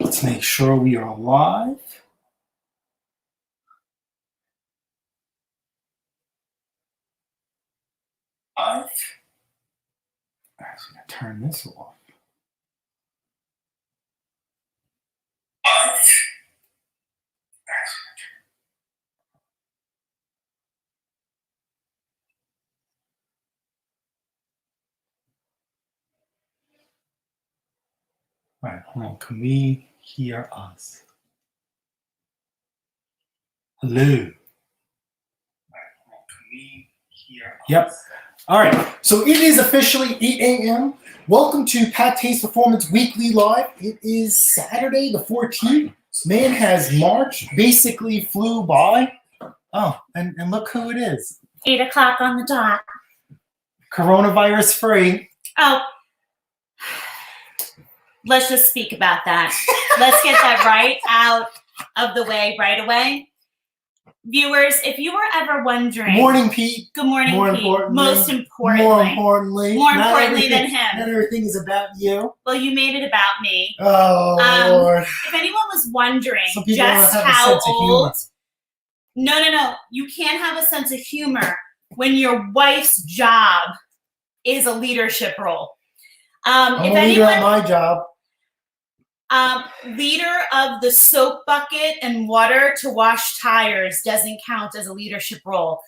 Let's make sure we are live. I'm going to turn this off. All right, hold on. Can we hear us? Hello. All right, hold on. Can we hear us? Yep. All right. So it is officially 8 a.m. Welcome to Pat Taste Performance Weekly Live. It is Saturday the 14th. Man has March basically flew by. Oh, and look who it is. 8 o'clock on the dot. Coronavirus free. Oh, let's just speak about that. Let's get that right out of the way right away. Viewers, if you were ever wondering. Good morning, Pete. Good morning, more Pete. Importantly, Most importantly. More importantly than him. Not everything is about you. Well, you made it about me. Oh, Lord. If anyone was wondering just how old. No. You can't have a sense of humor when your wife's job is a leadership role. I'm a leader at my job. Leader of the soap bucket and water to wash tires doesn't count as a leadership role.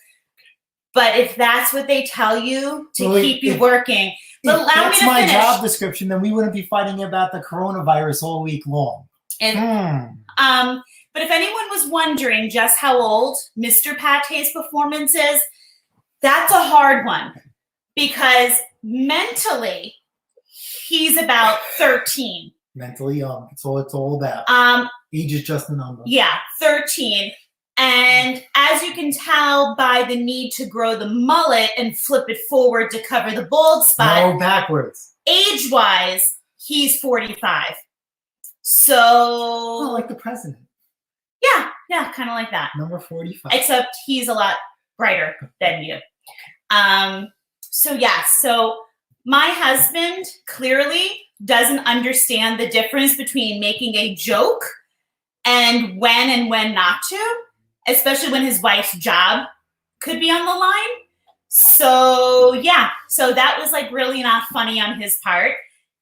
But if that's what they tell you to keep you working, but allow me to finish. That's my job description, then we wouldn't be fighting about the coronavirus all week long. But if anyone was wondering just how old Mr. Pate's performance is, that's a hard one because mentally he's about 13. Mentally young. It's all about. Age is just a number. Yeah, 13. And as you can tell by the need to grow the mullet and flip it forward to cover the bald spot. No, backwards. Age-wise, he's 45. So. Oh, like the president. Yeah, kind of like that. Number 45. Except he's a lot brighter than you. So my husband clearly doesn't understand the difference between making a joke and when not to, especially when his wife's job could be on the line. So that was like really not funny on his part.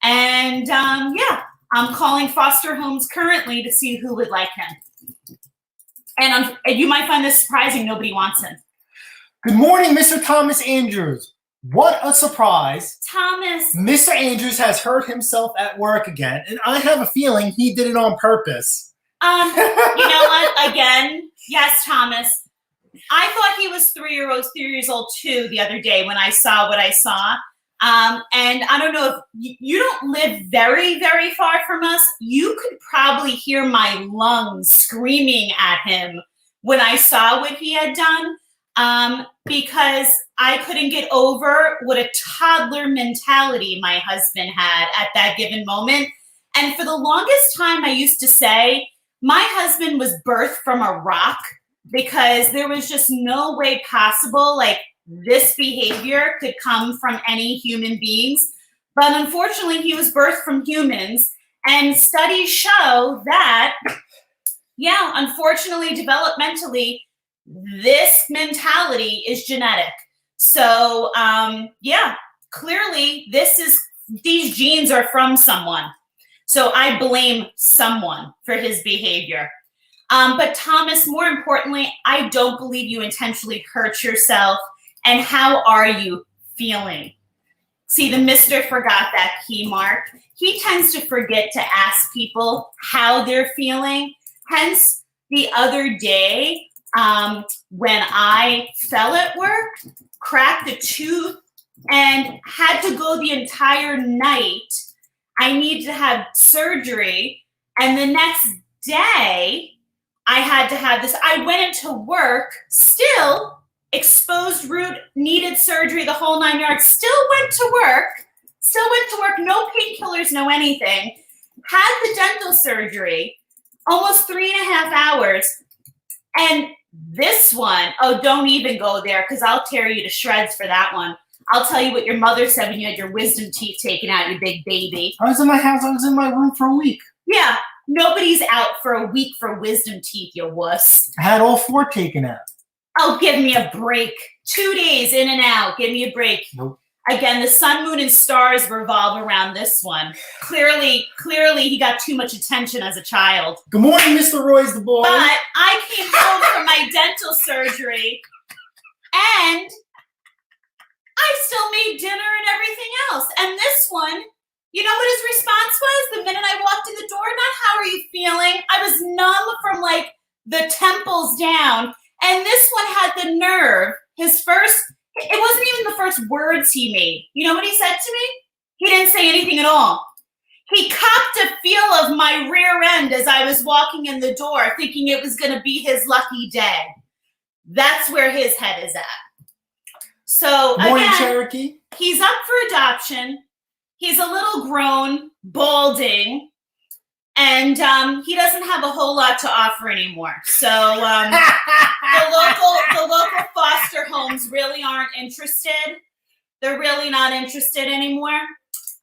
And I'm calling foster homes currently to see who would like him. And you might find this surprising, nobody wants him. Good morning, Mr. Thomas Andrews. What a surprise. Thomas. Mr. Andrews has hurt himself at work again, and I have a feeling he did it on purpose. You know what? Again, yes, Thomas. I thought he was 3 years old too the other day when I saw what I saw. And I don't know if you don't live very, very far from us. You could probably hear my lungs screaming at him when I saw what he had done. Because I couldn't get over what a toddler mentality my husband had at that given moment. And for the longest time, I used to say my husband was birthed from a rock because there was just no way possible, like this behavior could come from any human beings. But unfortunately, he was birthed from humans. And studies show that, unfortunately, developmentally, this mentality is genetic. So, clearly these genes are from someone. So I blame someone for his behavior. But Thomas, more importantly, I don't believe you intentionally hurt yourself. And how are you feeling? See, the Mr. forgot that key mark. He tends to forget to ask people how they're feeling. Hence, the other day, when I fell at work, cracked a tooth, and had to go the entire night. I needed to have surgery. And the next day, I had to have this. I went into work, still exposed root, needed surgery, the whole 9 yards, still went to work, no painkillers, no anything. Had the dental surgery, almost 3.5 hours. And this one, don't even go there because I'll tear you to shreds for that one. I'll tell you what your mother said when you had your wisdom teeth taken out, you big baby. I was in my house. I was in my room for a week. Yeah. Nobody's out for a week for wisdom teeth, you wuss. I had all 4 taken out. Oh, give me a break. 2 days in and out. Give me a break. Nope. Again, the sun, moon, and stars revolve around this one. Clearly, he got too much attention as a child. Good morning, Mr. Roy's the boy. But I came home from my dental surgery, and I still made dinner and everything else. And this one, you know what his response was? The minute I walked in the door, not how are you feeling? I was numb from like the temples down. And this one had the nerve, it wasn't even the first words he made. You know what he said to me? He didn't say anything at all. He copped a feel of my rear end as I was walking in the door, thinking it was going to be his lucky day. That's where his head is at. So Morning, again, Cherokee. He's up for adoption. He's a little grown, balding, and he doesn't have a whole lot to offer anymore. So the local foster homes really aren't interested. They're really not interested anymore.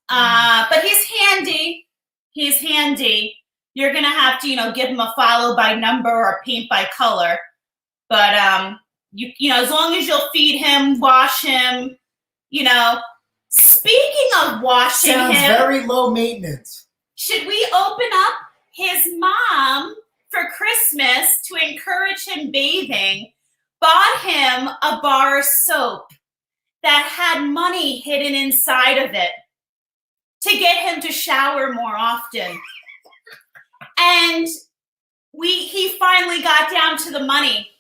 But he's handy. He's handy. You're gonna have to, give him a follow by number or paint by color. But you know, as long as you'll feed him, wash him, Speaking of washing Sounds him, very low maintenance. should we open up his mom for Christmas to encourage him bathing? Bought him a bar of soap that had money hidden inside of it to get him to shower more often. And he finally got down to the money.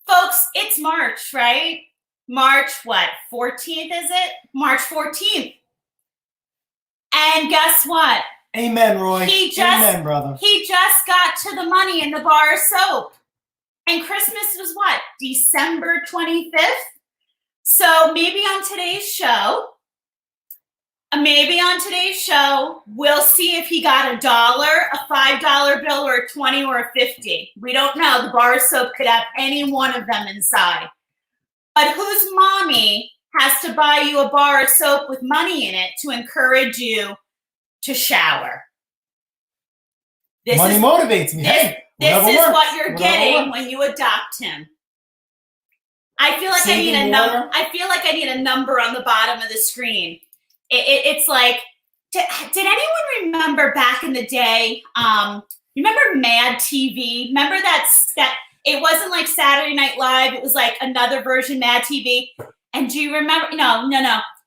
Folks, it's March, right? March, what, 14th is it? March 14th. And guess what? Amen, Roy. Amen, brother. He just got to the money in the bar of soap. And Christmas was what? December 25th? So maybe on today's show, we'll see if he got $1, a $5 bill, or a 20 or a 50. We don't know. The bar of soap could have any one of them inside. But whose mommy has to buy you a bar of soap with money in it to encourage you to shower? Money motivates me. This is what you're getting when you adopt him. I feel like I need a number on the bottom of the screen. It's like, did anyone remember back in the day? Remember Mad TV? Remember that it wasn't like Saturday Night Live. It was like another version, Mad TV. And do you remember? No.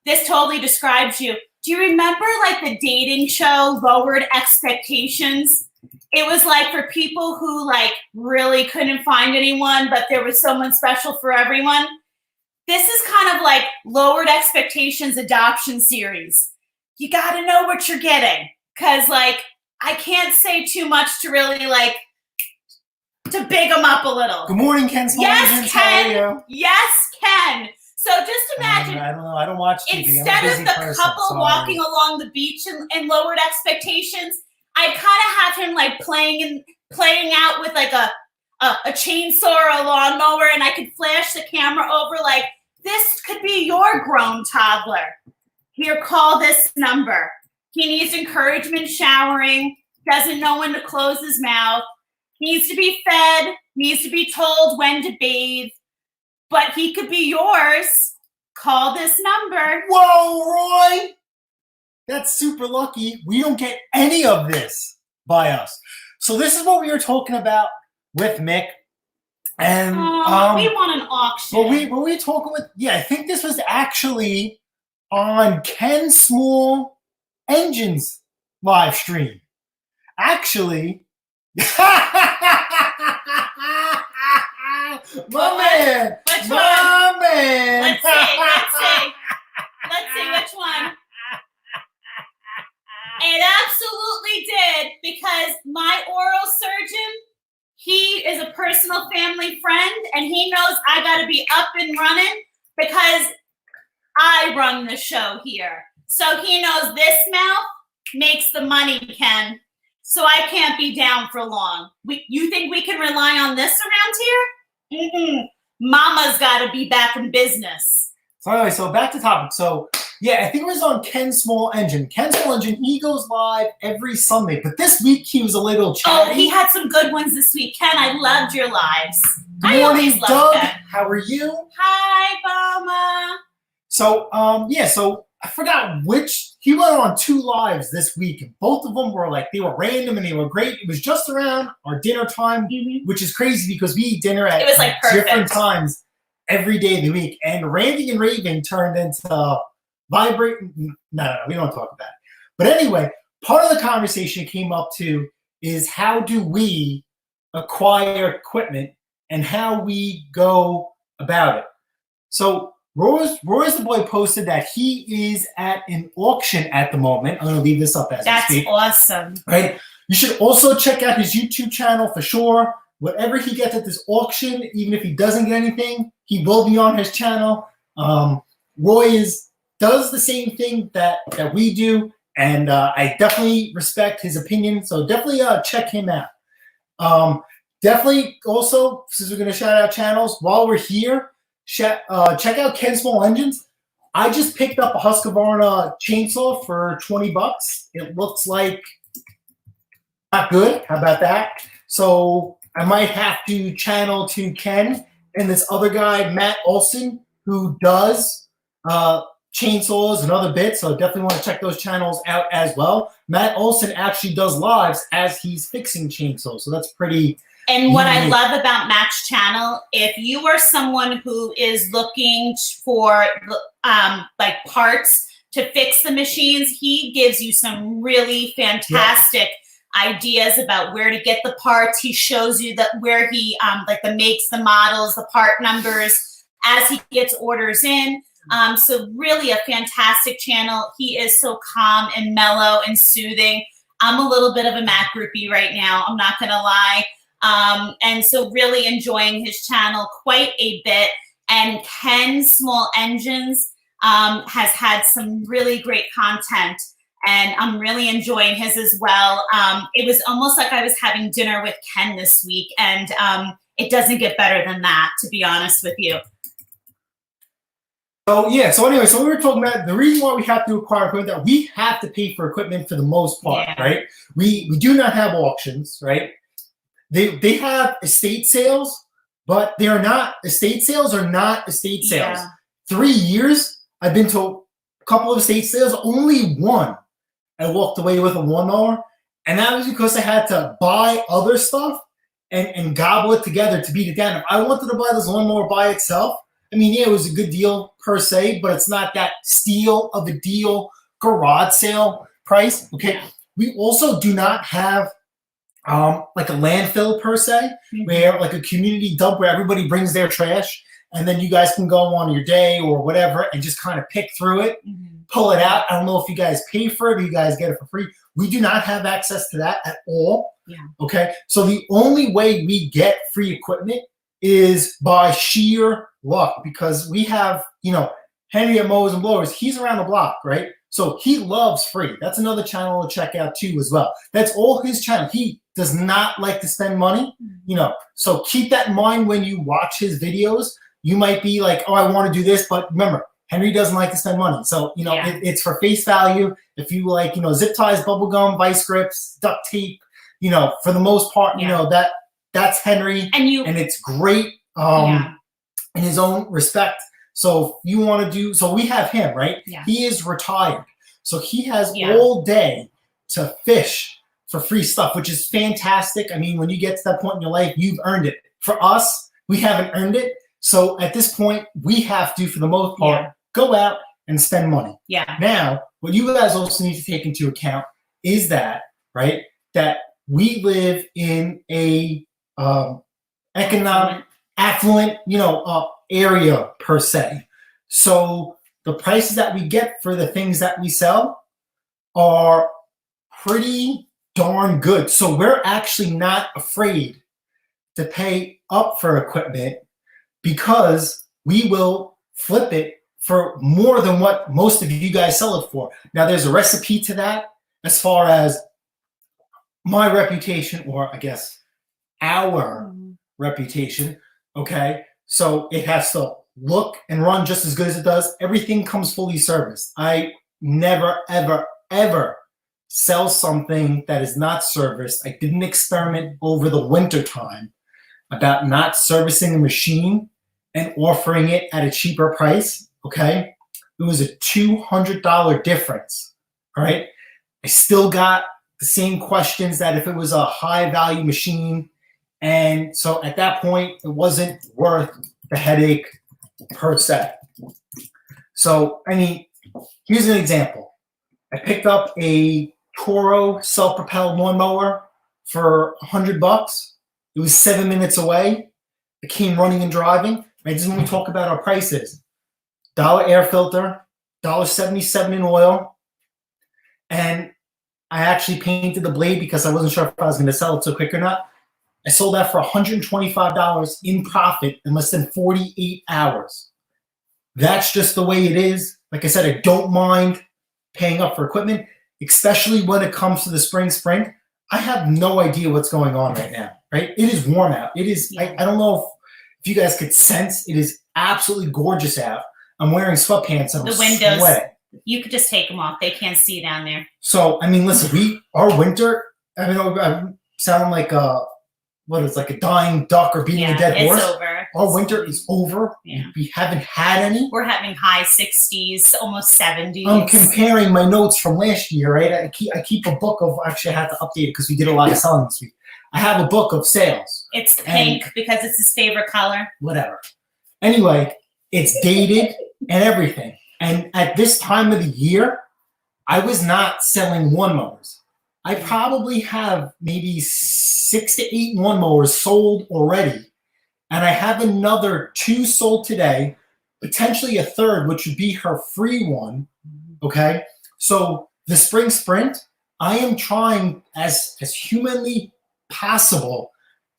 This totally describes you. Do you remember like the dating show, Lowered Expectations? It was like for people who like really couldn't find anyone, but there was someone special for everyone. This is kind of like Lowered Expectations adoption series. You got to know what you're getting. Because like, I can't say too much to really like, to big them up a little. Good morning, Ken. Yes, Ken. Yes, Ken. So just imagine. I don't know. I don't watch TV. Instead of the couple walking along the beach in Lowered Expectations, I'd kind of have him like playing out with like a chainsaw or a lawnmower, and I could flash the camera over like, this could be your grown toddler. Here, call this number. He needs encouragement showering, doesn't know when to close his mouth, needs to be fed, needs to be told when to bathe, but he could be yours. Call this number. Whoa, Roy! That's super lucky. We don't get any of this by us. So this is what we were talking about with Mick. And we want an auction. Were we talking with? Yeah, I think this was actually on Ken Small Engines live stream. Actually, my man. Let's see which one. It absolutely did, because my oral surgeon, he is a personal family friend, and he knows I got to be up and running because I run the show here. So he knows this mouth makes the money, Ken. So I can't be down for long. You think we can rely on this around here? Mama's got to be back in business. So anyway, so back to topic. So Yeah, I think it was on Ken Small Engine. Ken Small Engine, he goes live every Sunday, but this week he was a little chatty. Oh, he had some good ones this week. Ken, I loved your lives. Good morning, Doug. How are you? Hi, Mama. So, so I forgot which. He went on 2 lives this week, and both of them were like, they were random and they were great. It was just around our dinner time, which is crazy because we eat dinner at different times every day of the week. And Randy and Raven turned into vibrating. No, we don't talk about that. But anyway, part of the conversation came up to is how do we acquire equipment and how we go about it. So Roy's the boy posted that he is at an auction at the moment. I'm going to leave this up as we speak. That's awesome. Right? You should also check out his YouTube channel for sure. Whatever he gets at this auction, even if he doesn't get anything, he will be on his channel. Roy does the same thing that we do, and I definitely respect his opinion. So definitely check him out. Definitely also, since we're going to shout out channels, while we're here, check out Ken Small Engines. I just picked up a Husqvarna chainsaw for $20. It looks like not good. How about that? So I might have to channel to Ken and this other guy, Matt Olson, who does chainsaws and other bits. So definitely want to check those channels out as well. Matt Olson actually does lives as he's fixing chainsaws. So that's pretty. And what I love about Matt's channel, if you are someone who is looking for like parts to fix the machines, he gives you some really fantastic ideas about where to get the parts. He shows you that where he like the makes, the models, the part numbers as he gets orders in. So really a fantastic channel. He is so calm and mellow and soothing. I'm a little bit of a Matt groupie right now. I'm not going to lie. And so really enjoying his channel quite a bit. And Ken Small Engines has had some really great content, and I'm really enjoying his as well. It was almost like I was having dinner with Ken this week, and it doesn't get better than that, to be honest with you. So we were talking about the reason why we have to acquire equipment, that we have to pay for equipment for the most part, right? We do not have auctions, right? They have estate sales, but they are not estate sales. 3 years I've been to a couple of estate sales. Only one I walked away with a lawnmower, and that was because I had to buy other stuff and gobble it together to beat it down. If I wanted to buy this lawnmower by itself, I mean, yeah, it was a good deal per se, but it's not that steal of a deal garage sale price. Okay, we also do not have like a landfill per se, where like a community dump where everybody brings their trash and then you guys can go on your day or whatever and just kind of pick through it, pull it out. I don't know if you guys pay for it or you guys get it for free. We do not have access to that at all. Okay, so the only way we get free equipment is by sheer luck, because we have, Henry at Mowers and Blowers. He's around the block, right? So he loves free. That's another channel to check out too as well. That's all his channel. He does not like to spend money, so keep that in mind when you watch his videos. You might be like, oh, I want to do this, but remember, Henry doesn't like to spend money. So, it's for face value. If you like, zip ties, bubble gum, vice grips, duct tape, for the most part, that's Henry, and it's great in his own respect. So if you want to do, so we have him, right? He is retired. So he has all day to fish for free stuff, which is fantastic. I mean, when you get to that point in your life, you've earned it. For us, we haven't earned it. So at this point, we have to, for the most part, go out and spend money. Now, what you guys also need to take into account is that, right, that we live in a economic, affluent, area per se. So the prices that we get for the things that we sell are pretty darn good. So we're actually not afraid to pay up for equipment, because we will flip it for more than what most of you guys sell it for. Now, there's a recipe to that as far as my reputation, or I guess our reputation. Okay, so it has to look and run just as good as it does. Everything comes fully serviced. I never, ever, ever sell something that is not serviced. I did an experiment over the winter time about not servicing a machine and offering it at a cheaper price, okay? It was a $200 difference, all right? I still got the same questions that if it was a high value machine. And so at that point, it wasn't worth the headache per se. So, I mean, here's an example. I picked up a Toro self-propelled lawnmower for $100. It was 7 minutes away. It came running and driving. Right? This is when we talk about our prices. $1 air filter, $1.77 in oil. And I actually painted the blade because I wasn't sure if I was going to sell it so quick or not. I sold that for $125 in profit in less than 48 hours. That's just the way it is. Like I said, I don't mind paying up for equipment, especially when it comes to the spring sprint. I have no idea what's going on right now, right? It is warm out. It is, I don't know if you guys could sense, it is absolutely gorgeous out. I'm wearing sweatpants and the windows, sweating. You could just take them off. They can't see down there. So, I mean, listen, our winter, I mean, I sound like like a dying duck or beating a dead horse. It's over. Our winter is over. Yeah. We haven't had any. We're having high 60s, almost 70s. I'm comparing my notes from last year, right? I keep a book of, actually I had to update it because we did a lot of selling this week. I have a book of sales. It's pink because it's his favorite color. Whatever. Anyway, it's dated and everything. And at this time of the year, I was not selling lawnmowers. I probably have maybe 6 to 8 lawnmowers sold already. And I have another 2 sold today, potentially a third, which would be her free one. Okay. So the spring sprint, I am trying as humanly possible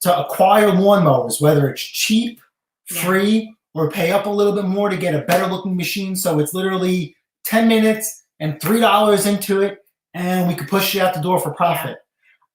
to acquire lawnmowers, whether it's cheap, free, or pay up a little bit more to get a better looking machine. So it's literally 10 minutes and $3 into it, and we could push it out the door for profit.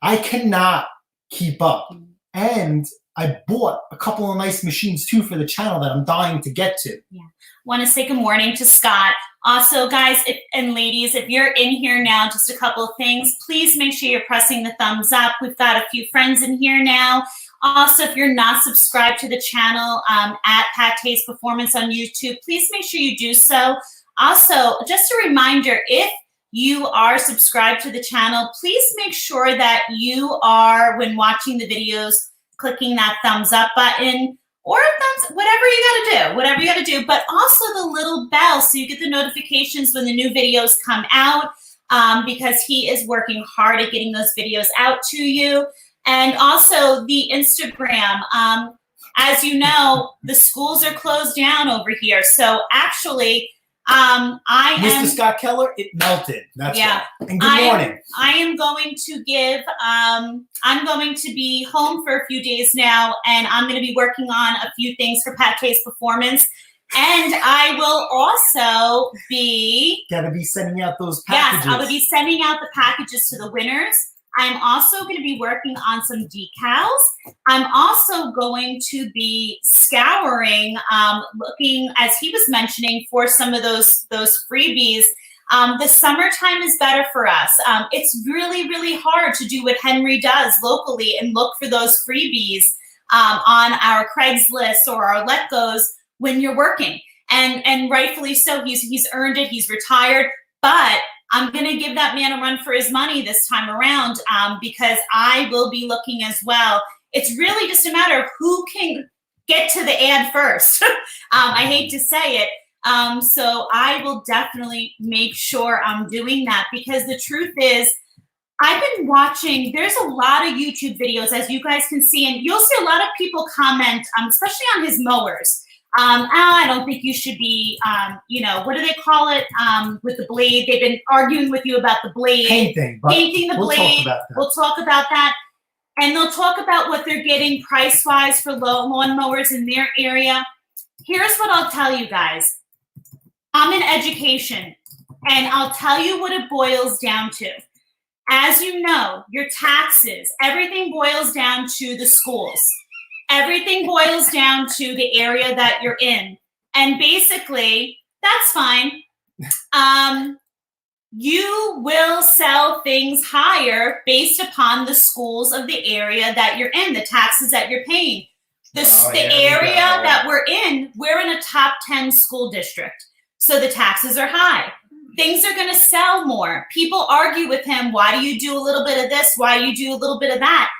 Yeah. I cannot keep up. And I bought a couple of nice machines too for the channel that I'm dying to get to. Yeah. Want to say good morning to Scott. Also, guys and ladies, if you're in here now, just a couple of things. Please make sure you're pressing the thumbs up. We've got a few friends in here now. Also, if you're not subscribed to the channel at Pat Taste Performance on YouTube, please make sure you do so. Also, just a reminder, if you are subscribed to the channel, please make sure that you are, when watching the videos, clicking that thumbs up button or whatever you gotta do, but also the little bell so you get the notifications when the new videos come out, because he is working hard at getting those videos out to you. And also the Instagram. As you know, the schools are closed down over here. So actually, Mr. Scott Keller, it melted. That's right. And good morning. I am going to give, I'm going to be home for a few days now, and I'm going to be working on a few things for Pat Taste Performance. And I will also be... Gotta be sending out those packages. Yes, I will be sending out the packages to the winners. I'm also going to be working on some decals. I'm also going to be scouring, looking, as he was mentioning, for some of those freebies. The summertime is better for us. It's really, really hard to do what Henry does locally and look for those freebies on our Craigslist or our Let Go's when you're working. And rightfully so, he's earned it, he's retired, but I'm going to give that man a run for his money this time around, because I will be looking as well. It's really just a matter of who can get to the ad first. I hate to say it. So I will definitely make sure I'm doing that, because the truth is, I've been watching, there's a lot of YouTube videos, as you guys can see, and you'll see a lot of people comment, especially on his mowers. I don't think you should be, what do they call it, with the blade? They've been arguing with you about the blade. Painting the blade. We'll talk about that. And they'll talk about what they're getting price-wise for lawn mowers in their area. Here's what I'll tell you guys. I'm in education, and I'll tell you what it boils down to. As you know, your taxes, everything boils down to the schools. Everything boils down to the area that you're in. And basically, that's fine. You will sell things higher based upon the schools of the area that you're in, the taxes that you're paying. The area that we're in a top 10 school district. So the taxes are high. Things are going to sell more. People argue with him. Why do you do a little bit of this? Why do you do a little bit of that?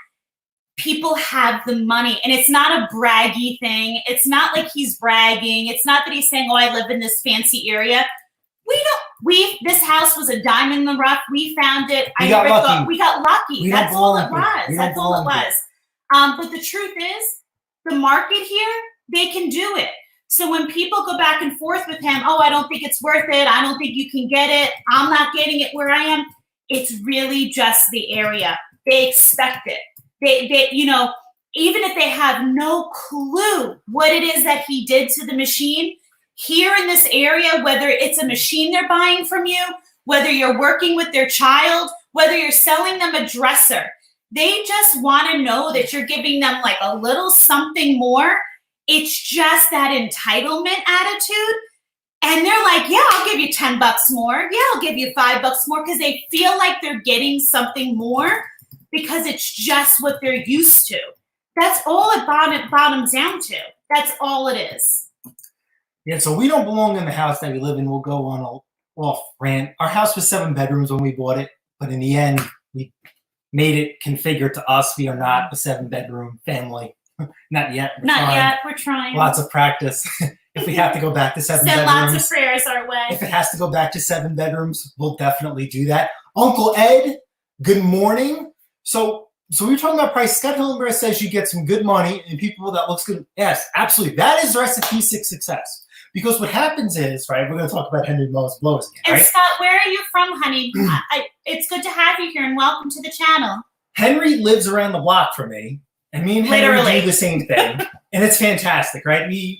People have the money, and it's not a braggy thing. It's not like he's bragging. It's not that he's saying, oh, I live in this fancy area. This house was a diamond in the rough. We found it. We got lucky. That's all it was. But the truth is, the market here, they can do it. So when people go back and forth with him, oh, I don't think it's worth it. I don't think you can get it. I'm not getting it where I am. It's really just the area. They expect it. They, even if they have no clue what it is that he did to the machine, here in this area, whether it's a machine they're buying from you, whether you're working with their child, whether you're selling them a dresser, they just want to know that you're giving them like a little something more. It's just that entitlement attitude. And they're like, yeah, I'll give you $10 more. Yeah, I'll give you $5 more, because they feel like they're getting something more because it's just what they're used to. That's all it bottoms down to. That's all it is. Yeah, so we don't belong in the house that we live in. We'll go on a off rant. Our house was 7 bedrooms when we bought it, but in the end, we made it configured to us. We are not a 7-bedroom family. Not yet. We're trying. Lots of practice. If we have to go back to 7 bedrooms. Send lots of prayers our way. If it has to go back to 7 bedrooms, we'll definitely do that. Uncle Ed, good morning. So we were talking about price. Scott Hillenberg says you get some good money and people that looks good. Yes, absolutely. That is the recipe for success. Because what happens is, right, we're going to talk about Henry Blowers again, right? And Scott, where are you from, honey? It's good to have you here, and welcome to the channel. Henry lives around the block from me, and me and Henry do the same thing, and it's fantastic, right? We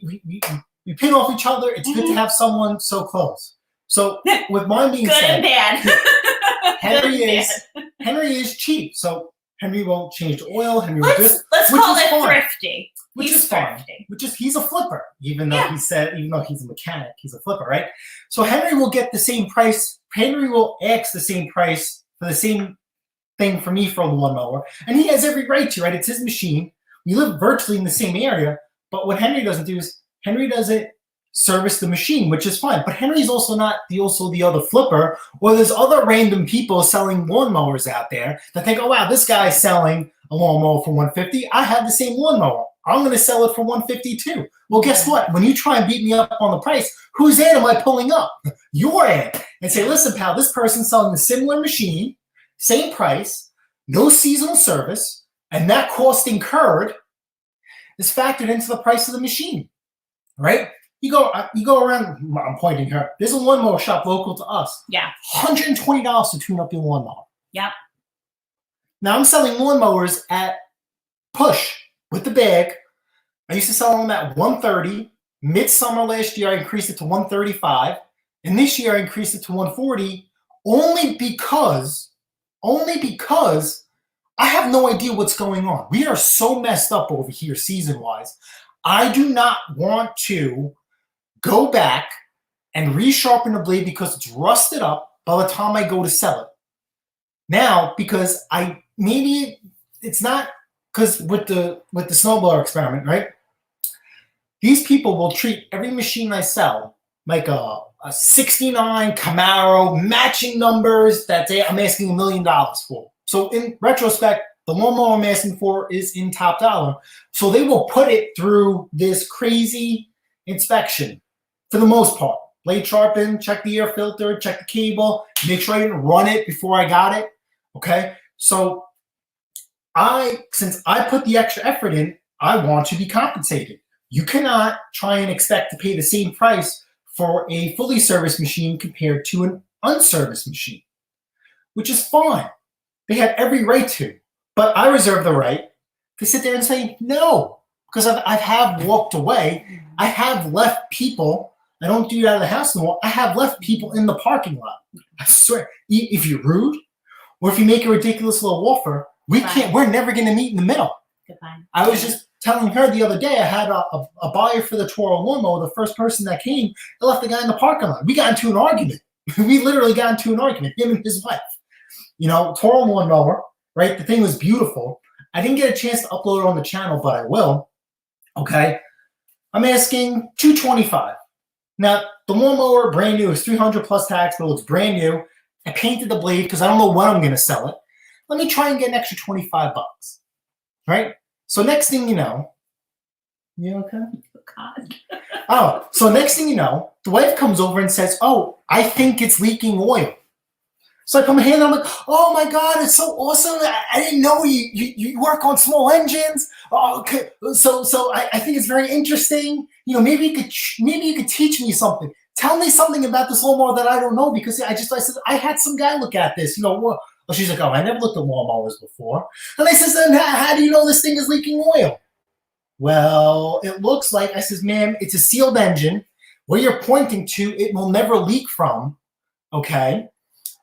pin off each other. It's good to have someone so close. So with mine being good said, and bad. Henry is cheap, so Henry won't change the oil. Henry will let's call it thrifty. He's thrifty. He's a flipper, even though he's a mechanic, he's a flipper, right? So Henry will get the same price. Henry will ask the same price for the same thing for me for the lawnmower, and he has every right to, right? It's his machine. We live virtually in the same area, but what Henry doesn't do is Henry doesn't service the machine, which is fine. But Henry's also not the other flipper, or there's other random people selling lawnmowers out there that think, oh wow, this guy's selling a lawnmower for $150. I have the same lawnmower. I'm going to sell it for $150 too. Well, guess what? When you try and beat me up on the price, whose ad am I pulling up? Your ad. And say, listen, pal, this person's selling a similar machine, same price, no seasonal service, and that cost incurred is factored into the price of the machine, right? You go around, I'm pointing her. There's a lawnmower shop local to us. Yeah. $120 to tune up your lawnmower. Yep. Now I'm selling lawnmowers at push with the bag. I used to sell them at $130. Midsummer last year, I increased it to $135. And this year I increased it to $140 only because I have no idea what's going on. We are so messed up over here season-wise. I do not want to go back and resharpen the blade because it's rusted up by the time I go to sell it. Now, because it's not because with the snowblower experiment, right? These people will treat every machine I sell like a 69 Camaro, matching numbers that I'm asking $1 million for. So in retrospect, the lawnmower I'm asking for is in top dollar. So they will put it through this crazy inspection for the most part. Blade sharpen, check the air filter, check the cable, make sure I didn't run it before I got it. Okay? So since I put the extra effort in, I want to be compensated. You cannot try and expect to pay the same price for a fully serviced machine compared to an unserviced machine, which is fine. They have every right to. But I reserve the right to sit there and say no, because I have walked away. I have left people. I don't do that out of the house anymore. I have left people in the parking lot. I swear, if you're rude or if you make a ridiculous little offer, we're never going to meet in the middle. Goodbye. I was just telling her the other day I had a buyer for the Toro lawnmower. The first person that came, I left the guy in the parking lot. We got into an argument. We literally got into an argument, him and his wife. You know, Toro lawnmower, right? The thing was beautiful. I didn't get a chance to upload it on the channel, but I will. Okay. I'm asking $225. Now, the lawnmower, brand new, is $300 plus tax, but it looks brand new. I painted the blade because I don't know when I'm going to sell it. Let me try and get an extra 25 bucks. Right? So next thing you know, you okay? God. Oh, so next thing you know, the wife comes over and says, oh, I think it's leaking oil. So I put my hand on, I'm like, oh my God, it's so awesome. I didn't know you work on small engines. Oh, okay. So I think it's very interesting. You know, maybe you could teach me something. Tell me something about this lawnmower that I don't know, because I said, I had some guy look at this, you know. Well, she's like, oh, I never looked at lawnmowers before. And I says, then how do you know this thing is leaking oil? Well, it looks like, I says, ma'am, it's a sealed engine. Where you're pointing to, it will never leak from. Okay.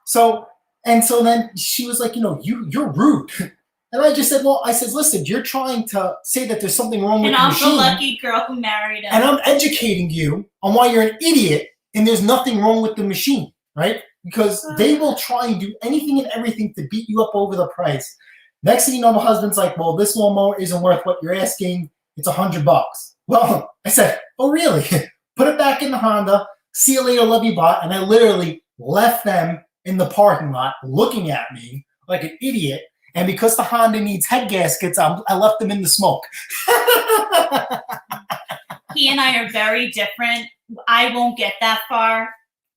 So then she was like, you know, you're rude. And I just said, well, I says, listen, you're trying to say that there's something wrong with the machine. And I'm the lucky girl who married him. And I'm educating you on why you're an idiot and there's nothing wrong with the machine, right? Because they will try and do anything and everything to beat you up over the price. Next thing you know, my husband's like, well, this lawnmower isn't worth what you're asking. It's $100. Well, I said, oh, really? Put it back in the Honda. See you later, love you, bot. And I literally left them in the parking lot looking at me like an idiot. And because the Honda needs head gaskets, I left them in the smoke. He and I are very different. I won't get that far.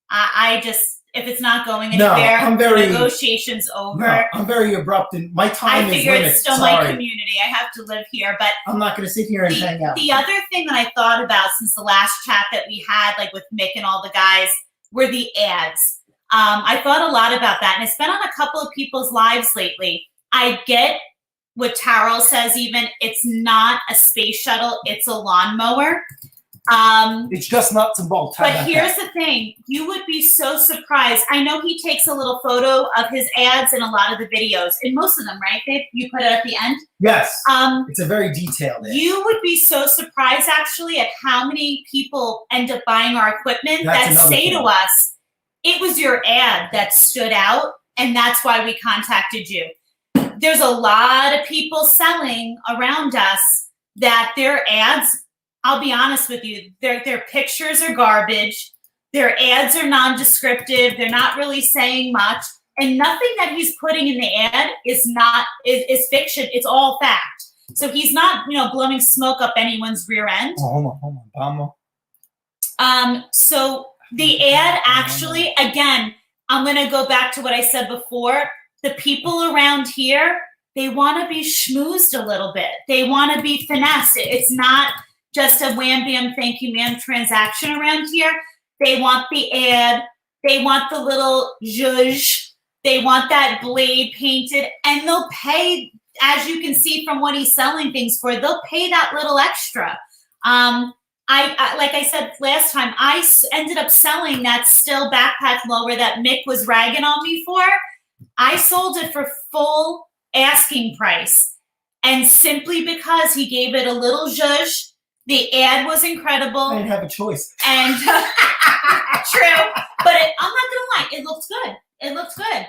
I just, if it's not going anywhere, the negotiation's over. No, I'm very abrupt, and my time is limited. I figure it's still my community. I have to live here, but I'm not going to sit here and hang out. The other thing that I thought about since the last chat that we had, like with Mick and all the guys, were the ads. I thought a lot about that, and it's been on a couple of people's lives lately. I get what Tarol says, even it's not a space shuttle, it's a lawnmower. It's just nuts and bolts. But here's the thing. You would be so surprised. I know he takes a little photo of his ads in a lot of the videos. In most of them, right, babe? You put it at the end? Yes. It's a very detailed ad. You would be so surprised, actually, at how many people end up buying our equipment that say to us, it was your ad that stood out, and that's why we contacted you. There's a lot of people selling around us that their ads, I'll be honest with you, their pictures are garbage. Their ads are non-descriptive. They're not really saying much. And nothing that he's putting in the ad is fiction. It's all fact. So he's not, blowing smoke up anyone's rear end. Oh, hold on. So the ad actually, again, I'm going to go back to what I said before. The people around here, they want to be schmoozed a little bit. They want to be finessed. It's not just a wham, bam, thank you, ma'am transaction around here. They want the ad. They want the little zhuzh. They want that blade painted. And they'll pay, as you can see from what he's selling things for, they'll pay that little extra. I like I said last time, I ended up selling that Still backpack mower that Mick was ragging on me for. I sold it for full asking price. And simply because he gave it a little zhuzh, the ad was incredible. I didn't have a choice. And true. But I'm not going to lie. It looked good. It looked good.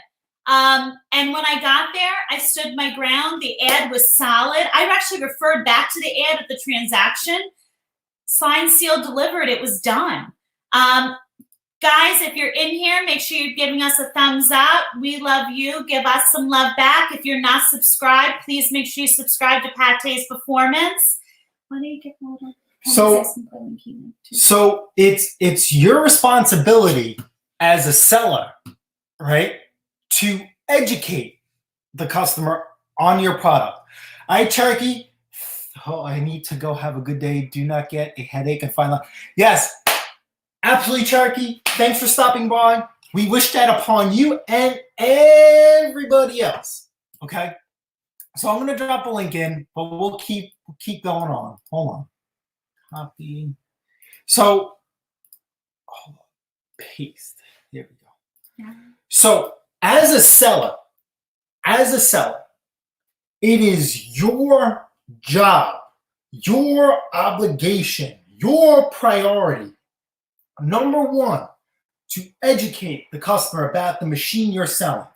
And when I got there, I stood my ground. The ad was solid. I actually referred back to the ad at the transaction. Signed, sealed, delivered. It was done. Guys, if you're in here, make sure you're giving us a thumbs up. We love you. Give us some love back. If you're not subscribed, please make sure you subscribe to Pate's Performance. Why don't you get more? So it's your responsibility as a seller, right, to educate the customer on your product. All right, Cherokee. Oh, I need to go have a good day. Do not get a headache and find out. Yes, absolutely, Cherokee. Thanks for stopping by. We wish that upon you and everybody else. Okay. So I'm going to drop a link in, but we'll keep going on. Hold on. Copy. So, paste. There we go. Yeah. So as a seller, it is your job, your obligation, your priority, number one, to educate the customer about the machine you're selling,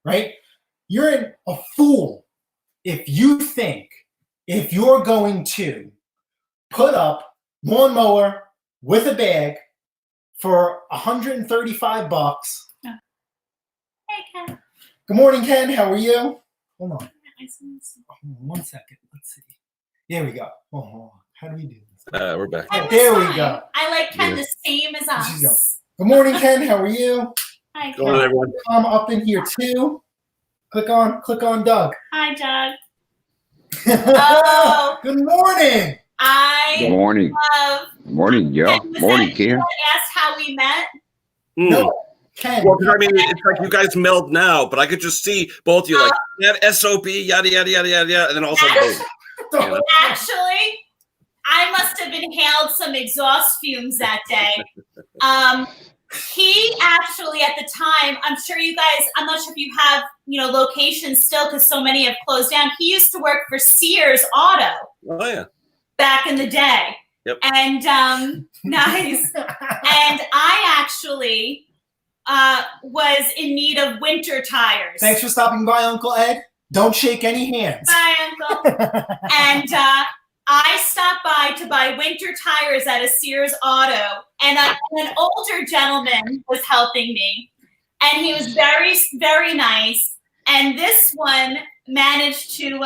right? You're a fool if you think if you're going to put up lawnmower with a bag for $135. Hey, Ken. Good morning, Ken. How are you? Hold on. One second. Let's see. There we go. Oh, how do we do this? We're back. There we go. I like Ken the same as us. Good morning, Ken. How are you? Hi, Go on, Ken. everyone. I'm up in here too. Click on Doug. Hi, Doug. Oh. Good morning. Good morning. Love. Morning, Joe. Morning, Ken. Asked how we met. No, Ken. Well, 'cause I mean, it's like you guys meld now, but I could just see both of you like that SOP, yada, yada, yada, yada, yada, and then all of a sudden, boom. Actually, I must have inhaled some exhaust fumes that day. He actually, at the time, I'm sure you guys, I'm not sure if you have, locations still because so many have closed down. He used to work for Sears Auto. Oh, yeah. Back in the day. Yep. And nice. And I actually was in need of winter tires. Thanks for stopping by, Uncle Ed. Don't shake any hands. Bye, Uncle. And I stopped by to buy winter tires at a Sears Auto, and an older gentleman was helping me, and he was very, very nice. And this one managed to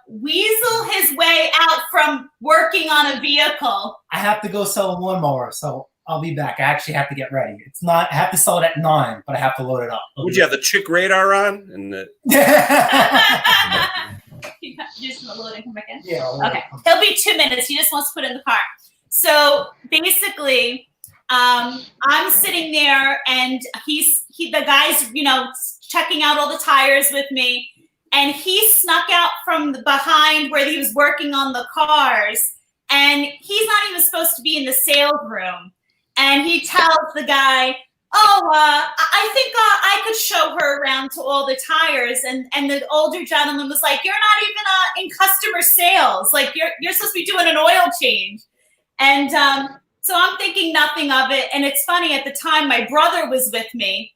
weasel his way out from working on a vehicle. I have to go sell a lawnmower, so I'll be back. I actually have to get ready. I have to sell it at 9, but I have to load it up. Would you have the chick radar on? And You just gonna load and come back in? Yeah. Okay. He'll be 2 minutes. He just wants to put it in the car. So basically, I'm sitting there, and the guy's checking out all the tires with me, and he snuck out from behind where he was working on the cars, and he's not even supposed to be in the sales room. And he tells the guy, I think I could show her around to all the tires. And the older gentleman was like, you're not even in customer sales. Like, you're supposed to be doing an oil change. And so I'm thinking nothing of it. And it's funny, at the time, my brother was with me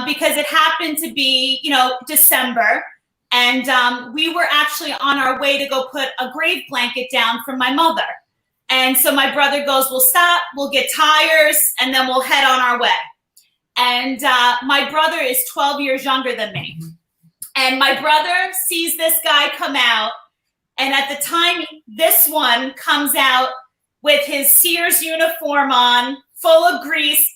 because it happened to be, December. And we were actually on our way to go put a grave blanket down for my mother. And so my brother goes, we'll stop, we'll get tires, and then we'll head on our way. And my brother is 12 years younger than me. And my brother sees this guy come out. And at the time, this one comes out with his Sears uniform on, full of grease,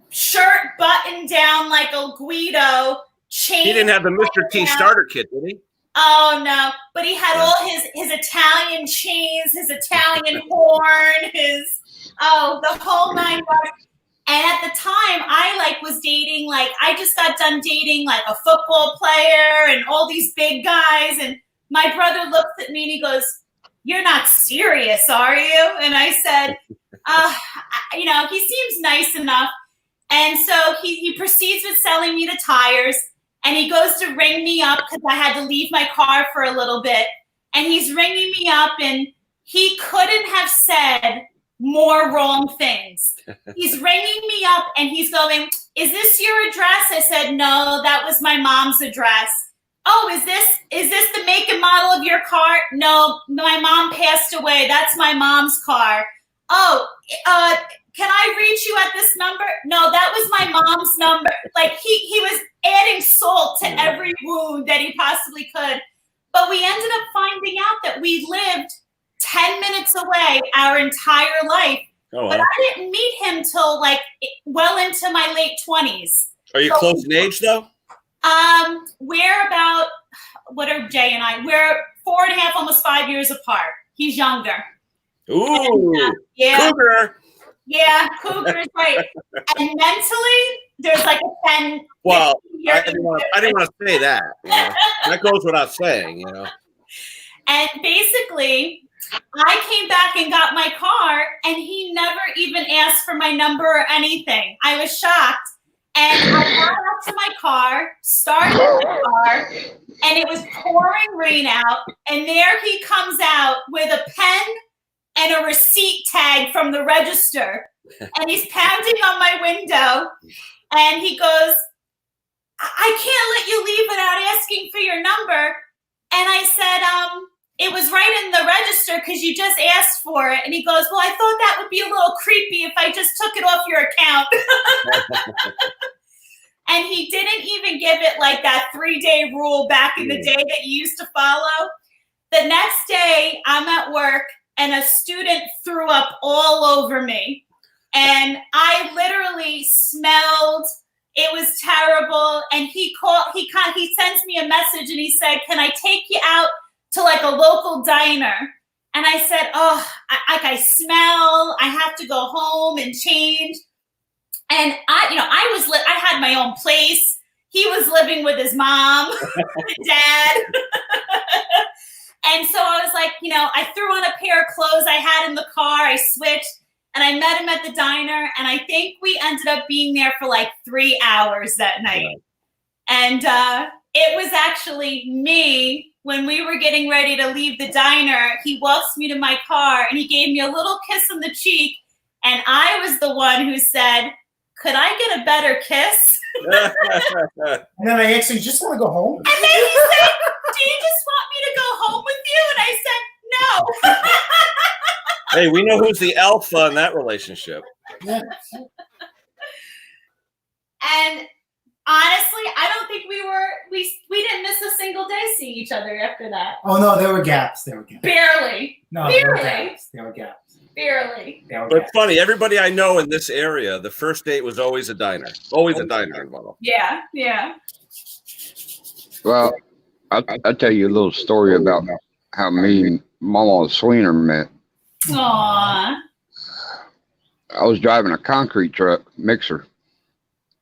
shirt buttoned down like a Guido, chain. he didn't have the Mr. T starter kit, did he? Oh, no. But he had all his Italian chains, his Italian horn, the whole 9 yards. And at the time, I was dating, I just got done dating a football player and all these big guys. And my brother looks at me and he goes, you're not serious, are you? And I said, he seems nice enough. And so he proceeds with selling me the tires. And he goes to ring me up because I had to leave my car for a little bit. And he's ringing me up, and he couldn't have said more wrong things. He's ringing me up, and he's going, is this your address? I said, no, that was my mom's address. Oh, is this the make and model of your car? No, my mom passed away. That's my mom's car. Oh, can I reach you at this number? No, that was my mom's number. He was adding salt to every wound that he possibly could. But we ended up finding out that we lived 10 minutes away our entire life. Oh, wow. But I didn't meet him till well into my late 20s. Are you close in age, though? We're about, what are Jay and I? We're 4.5, almost 5 years apart. He's younger. Ooh, And, yeah. cougar. Yeah, cougar is right. And mentally, there's a 10. Well, I didn't want to say that. That goes without saying, And basically, I came back and got my car, and he never even asked for my number or anything. I was shocked. And I got out to my car, started my car, car, and it was pouring rain out, and there he comes out with a pen and a receipt tag from the register, and he's pounding on my window, and he goes, I can't let you leave without asking for your number. And I said, it was right in the register because you just asked for it. And he goes, well, I thought that would be a little creepy if I just took it off your account. And he didn't even give it like that 3-day rule back in the day that you used to follow. The next day, I'm at work and a student threw up all over me. And I literally smelled. It was terrible. And he sends me a message and he said, can I take you out to like a local diner? And I said, oh, I smell. I have to go home and change. And I had my own place. He was living with his mom and dad. And so I was like, I threw on a pair of clothes I had in the car. I switched. And I met him at the diner, and I think we ended up being there for like 3 hours that night. And it was actually me, when we were getting ready to leave the diner, he walks me to my car, and he gave me a little kiss on the cheek, and I was the one who said, could I get a better kiss? And then I actually just want to go home. And then he said, do you just want me to go home with you? And I said, no. Hey, we know who's the alpha in that relationship. Yeah. And honestly, I don't think we didn't miss a single day seeing each other after that. Oh no, there were gaps. Barely. No, Barely. There were gaps. Barely. But it's funny, everybody I know in this area, the first date was always a diner. Always a diner involved. Yeah, yeah. Well, I'll tell you a little story about how me and Mama Sweener met. Aww. I was driving a concrete truck mixer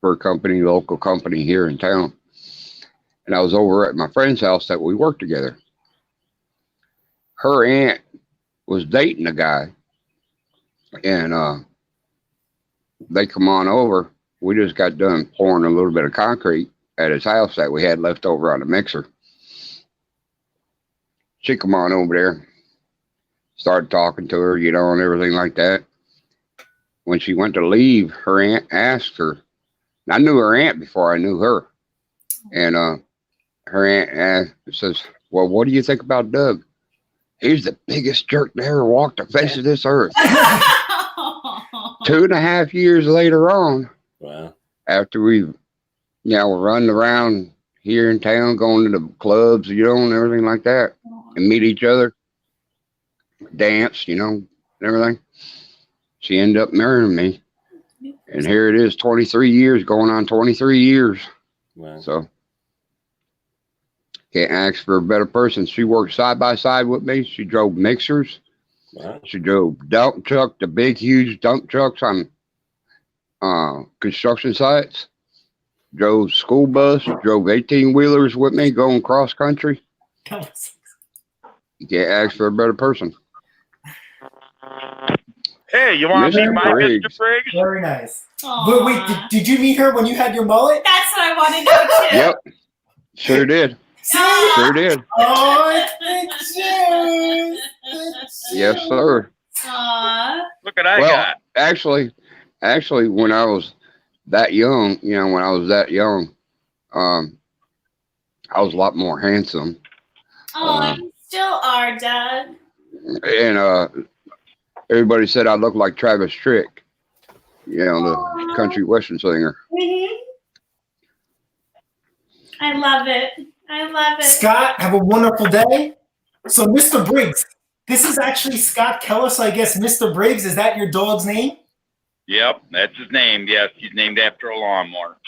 for a local company here in town. And I was over at my friend's house that we worked together. Her aunt was dating a guy. And they come on over. We just got done pouring a little bit of concrete at his house that we had left over on the mixer. She come on over there. Started talking to her, and everything like that. When she went to leave, her aunt asked her. And I knew her aunt before I knew her. And her aunt says, well, what do you think about Doug? He's the biggest jerk that ever walked the face of this earth. 2.5 years later on, wow. After we're running around here in town, going to the clubs, and everything like that, and meet each other. Dance, and everything. She ended up marrying me. And here it is, 23 years, going on 23 years. Wow. So, can't ask for a better person. She worked side by side with me. She drove mixers. Wow. She drove dump truck, the big, huge dump trucks on construction sites. Drove school bus, drove 18-wheelers with me going cross country. You can't ask for a better person. Hey, you want to meet my Briggs. Mr. Briggs? Very nice. Aww. But wait, did you meet her when you had your mullet? That's what I want to know too. Yep, sure did. Aw. Sure did. Oh, it's the juice. Yes, sir. Aww. Look what I Well, got. actually, when I was that young, I was a lot more handsome. Oh, you still are, Doug. And everybody said I looked like Travis Tritt, the country western singer. Mm-hmm. I love it. I love it. Scott, have a wonderful day. So, Mr. Briggs, this is actually Scott Keller. So, I guess Mr. Briggs, is that your dog's name? Yep, that's his name. Yes, he's named after a lawnmower.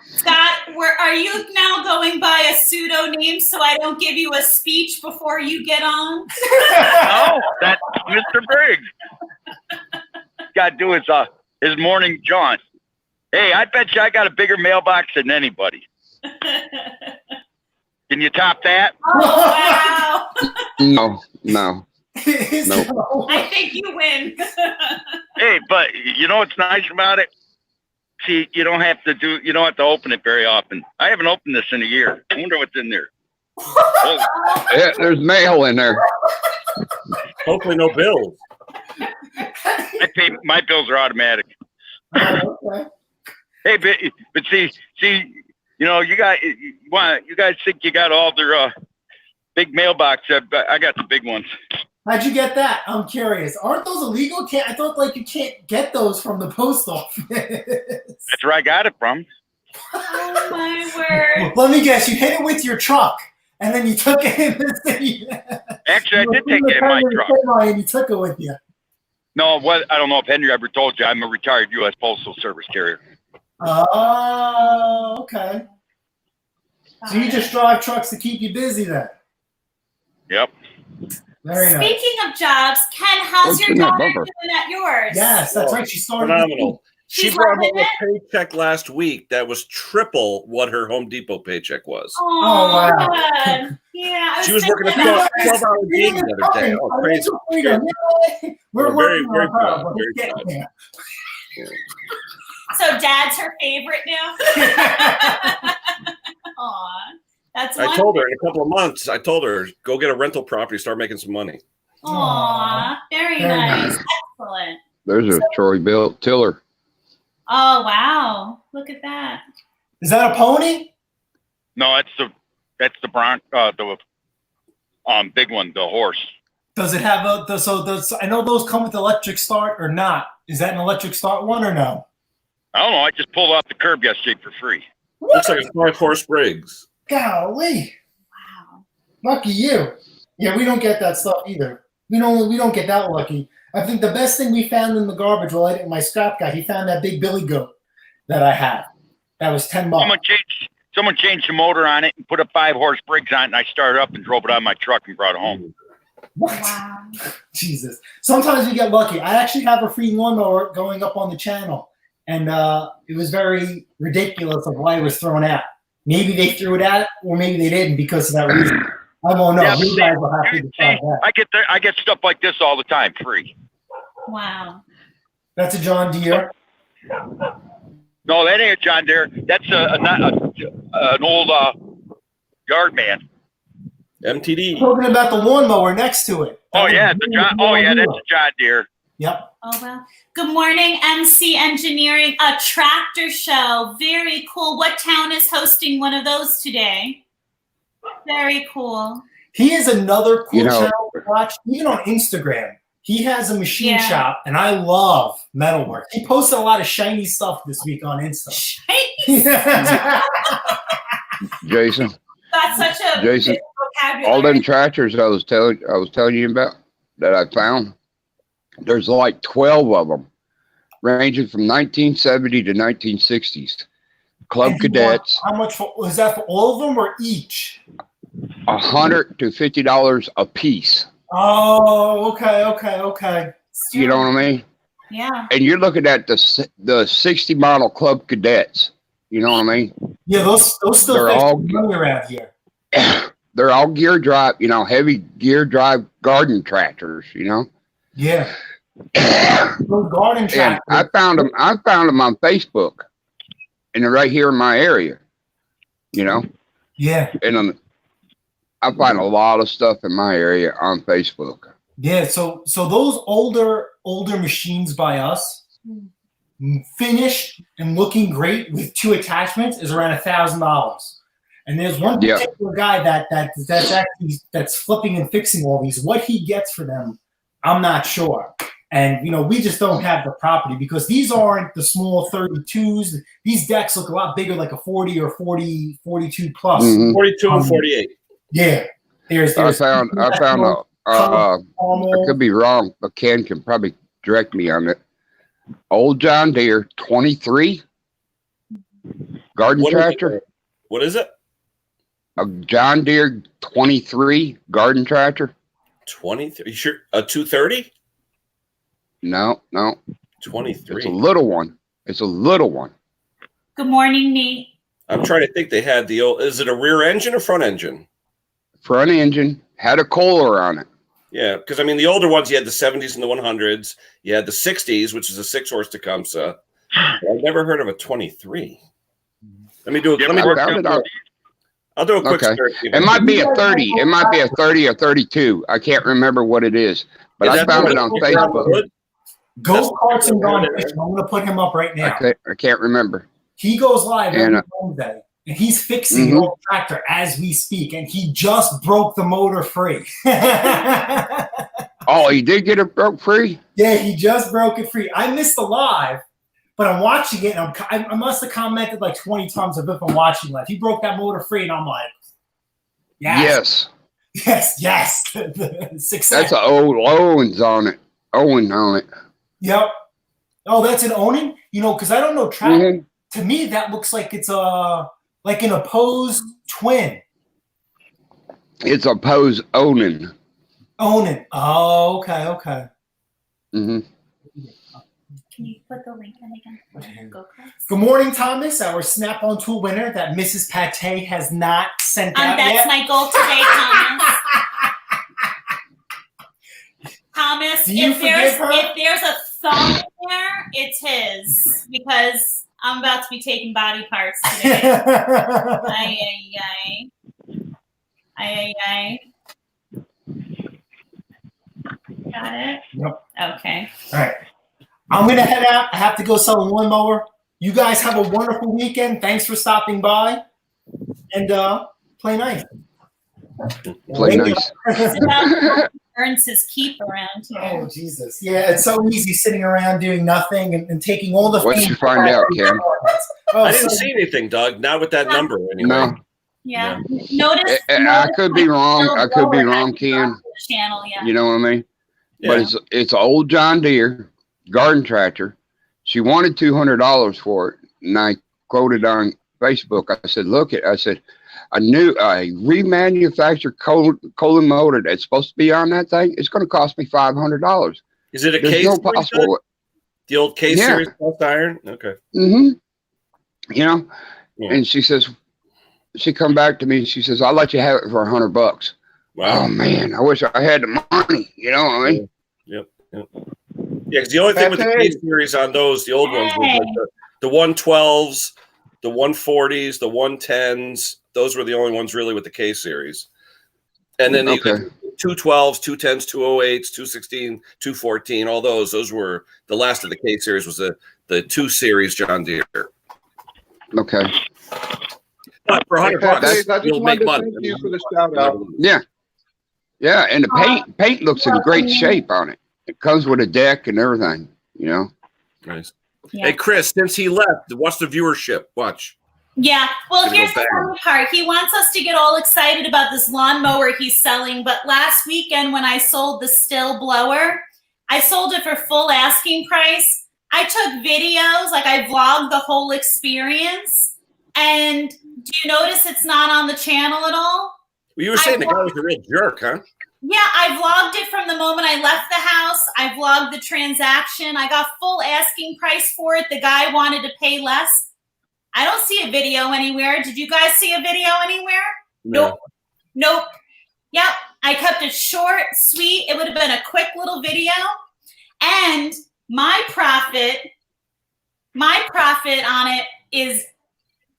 Scott, are you now going by a pseudonym so I don't give you a speech before you get on? Oh, that's Mr. Briggs. Got to do his morning jaunt. Hey, I bet you I got a bigger mailbox than anybody. Can you top that? Oh, wow. No. I think you win. Hey, but you know what's nice about it? See, you don't have to open it very often. I haven't opened this in a year. I wonder what's in there. Oh, Yeah, there's mail in there. Hopefully, no bills. my bills are automatic. Oh, okay. Hey, but see, you guys think you got all their big mailbox. I got the big ones. How'd you get that? I'm curious. Aren't those illegal? I thought like you can't get those from the post office. That's where I got it from. Oh my word! Let me guess. You hit it with your truck, and then you took it in the city. Actually, I did take it in my truck. And you took it with you. No, I don't know if Henry ever told you. I'm a retired U.S. Postal Service carrier. Oh, okay. So you just drive trucks to keep you busy then? Yep. Very nice. Speaking of jobs, Ken, how's What's your in that daughter bumper? doing at yours? Yes, that's right. She started. Phenomenal. She She's brought home loving a paycheck last week that was triple what her Home Depot paycheck was. Oh, wow. Good. Yeah, She was working a thinking that. 12-hour gig the other day. Oh, crazy. Freedom. Yay. We're Very, working very on her, proud. but we're Very getting proud. there. So Dad's her favorite now. Aw, that's. I told her in a couple of months, go get a rental property, start making some money. Aw, very Very nice. nice. Excellent. There's a Troy built tiller. Oh wow! Look at that. Is that a pony? No, that's the bronc, the big one, the horse. Does it have I know those come with electric start or not. Is that an electric start one or no? I don't know. I just pulled off the curb yesterday for free. Looks like a smart horse Briggs. Golly. Wow. Lucky you. Yeah, we don't get that stuff either. We don't get that lucky. I think the best thing we found in the garbage while I did my scrap guy, he found that big billy goat that I had. That was $10. Someone changed the motor on it and put a 5-horse Briggs on it, and I started up and drove it on my truck and brought it home. What? Wow. Jesus. Sometimes we get lucky. I actually have a free lawnmower going up on the channel, and it was very ridiculous of why it was thrown out. Maybe they threw it out, or maybe they didn't because of that reason. I don't know. Yeah, You guys will have to decide that. I get stuff like this all the time, free. Wow. That's a John Deere. No, that ain't a John Deere. That's an old yard man. MTD. Talking about the lawnmower next to it. Oh yeah, that's a John Deere. Yep. Oh well. Good morning, MC Engineering, a tractor show. Very cool. What town is hosting one of those today? Very cool. He is another cool You know- channel to watch, even on Instagram. He has a machine Yeah. shop, and I love metalwork. He posted a lot of shiny stuff this week on Insta. Jason, That's such a Jason, big vocabulary. all them tractors I was telling you about that I found, there's like 12 of them, ranging from 1970 to 1960s. Club And you Cadets, want- How much was that for all of them or each? $100 to $50 a piece. Oh, okay. You know what I mean? Yeah. And you're looking at the 60 model Club Cadets. You know what I mean? Yeah, those still They're fix all- money around here. They're all gear drive, heavy gear drive garden tractors. Yeah. Those garden And tractors. I found them on Facebook, and they're right here in my area. Yeah. And I find a lot of stuff in my area on Facebook. Yeah, so those older machines by us, finished and looking great with 2 attachments, is around $1,000. And there's one Yeah. particular guy that's flipping and fixing all these. What he gets for them, I'm not sure. And we just don't have the property because these aren't the small 32s. These decks look a lot bigger, like a 40 or 42 plus. Mhm. 42 and 48. Yeah, there's I found I could be wrong, but Ken can probably direct me on it. Old John Deere 23 garden What is it? tractor. What is it? A John Deere 23 garden tractor. 23. You sure? A 230? No, 23. it's a little one. Good morning, Nate. I'm trying to think. They had the old. Is it a rear engine or front engine? Front engine, had a Kohler on it. Yeah, because the older ones, you had the 70s and the 100s. You had the 60s, which is a 6-horse Tecumseh. I've never heard of a 23. Let me do it. Yeah, Let me I do found it on. I'll do a quick Okay. search. It might be a 30. It might be a 30 or 32. I can't remember what it is, but Is I that found the it one on with Facebook. Wood? Ghost Carts and Gone That's- Fishing. I'm going to put him up right now. I can't remember. He goes live And, every Wednesday, and he's fixing Mhm. the old tractor as we speak, and he just broke the motor free. Yeah, Oh, he did get it broke free? he just broke it free. I missed the live, but I'm watching it, and I must have commented like 20 times if I'm watching live. He broke that motor free, and I'm like, yes. Success. That's an old Owens on it. Owen on it. Yep. Oh, that's an owning? You know, because I don't know tractor. Mhm. To me, that looks like it's like an opposed twin. It's a Pose Onan. Owning. Oh, okay. Hmm. Can you put the link in again? Go cards. Good morning, Thomas, our Snap-on Tool winner that Mrs. Pate has not sent out That's yet. my goal today, Thomas. Thomas, Do you if there's forgive her? a thumb in there, it's his because I'm about to be taking body parts today. Ay. Got it? Yep. Okay. All right. I'm going to head out. I have to go sell a lawnmower. You guys have a wonderful weekend. Thanks for stopping by. And play nice. Play nice. It's about earns his keep around here. Oh, Jesus. Yeah, it's so easy sitting around doing nothing and taking all the What'd you find out, Ken? Oh, I didn't see anything, Doug. Not with that number anyway. No. Yeah. Notice. I could be wrong. my I could be blower wrong, hasn't Ken. gone to the channel yet. You know what I mean? Yeah. But it's an old John Deere garden tractor. She wanted $200 for it, and I quoted on Facebook. I said, "Look, I said, a remanufactured Colin motor that's supposed to be on that thing. It's going to cost me $500. Is it a There's case? no possible. The old case Yeah. series cast iron? Okay. Mm-hmm. You know, Yeah. and she come back to me. She says, "I'll let you have it for $100." Wow. Oh man, I wish I had the money. You know what I mean? Yep. Yeah, because the only thing with the case series on those, the old ones, was like the 112s, the 140s, the 110s. Those were the only ones really with the K series. And then the 212s, 210s, 208s, 216, 214, all those were the last of the K series was the 2 series John Deere. Okay. But for $100, you'll make money. Thank you for the shout out. Yeah. Yeah, and the paint looks in great shape on it. It comes with a deck and everything, you know. Nice. Yeah. Hey, Chris, since he left, what's the viewership? Watch. Yeah. Well, Gonna here's go the funny part. He wants us to get all excited about this lawnmower he's selling. But last weekend when I sold the still blower, I sold it for full asking price. I took videos, like I vlogged the whole experience. And do you notice it's not on the channel at all? Well, you were saying the guy was a real jerk, huh? Yeah, I vlogged it from the moment I left the house. I vlogged the transaction. I got full asking price for it. The guy wanted to pay less. I don't see a video anywhere. Did you guys see a video anywhere? No. Nope. Yep. I kept it short, sweet. It would have been a quick little video. And my profit on it is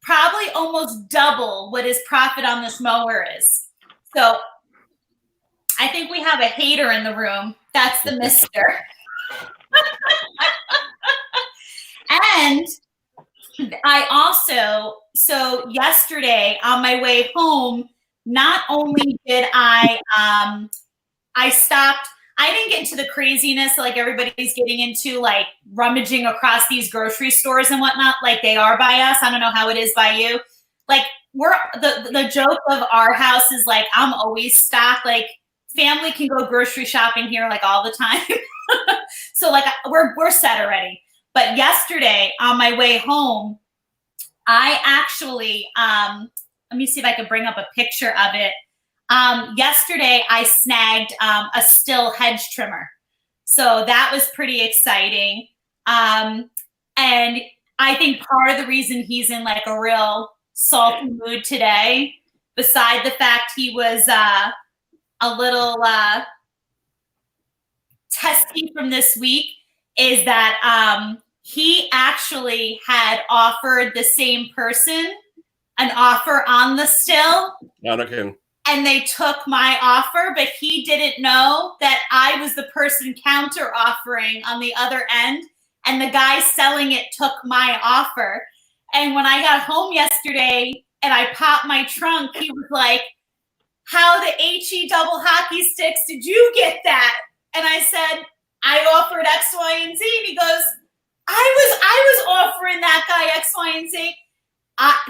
probably almost double what his profit on this mower is. So I think we have a hater in the room. That's the mister. And I also, so yesterday on my way home, not only did I stopped, I didn't get into the craziness like everybody's getting into, like rummaging across these grocery stores and whatnot, like they are by us. I don't know how it is by you. Like we're, the joke of our house is like, I'm always stocked. Like family can go grocery shopping here like all the time. So like we're set already. But yesterday on my way home, I actually, let me see if I can bring up a picture of it. Yesterday I snagged a still hedge trimmer. So that was pretty exciting. And I think part of the reason he's in like a real salty mood today, beside the fact he was a little testy from this week, is that he actually had offered the same person an offer on the still. Okay. And they took my offer, but he didn't know that I was the person counter offering on the other end. And the guy selling it took my offer. And when I got home yesterday and I popped my trunk, he was like, how the HE double hockey sticks did you get that? And I said, I offered X, Y, and Z. And he goes, I was offering that guy X, Y, and Z.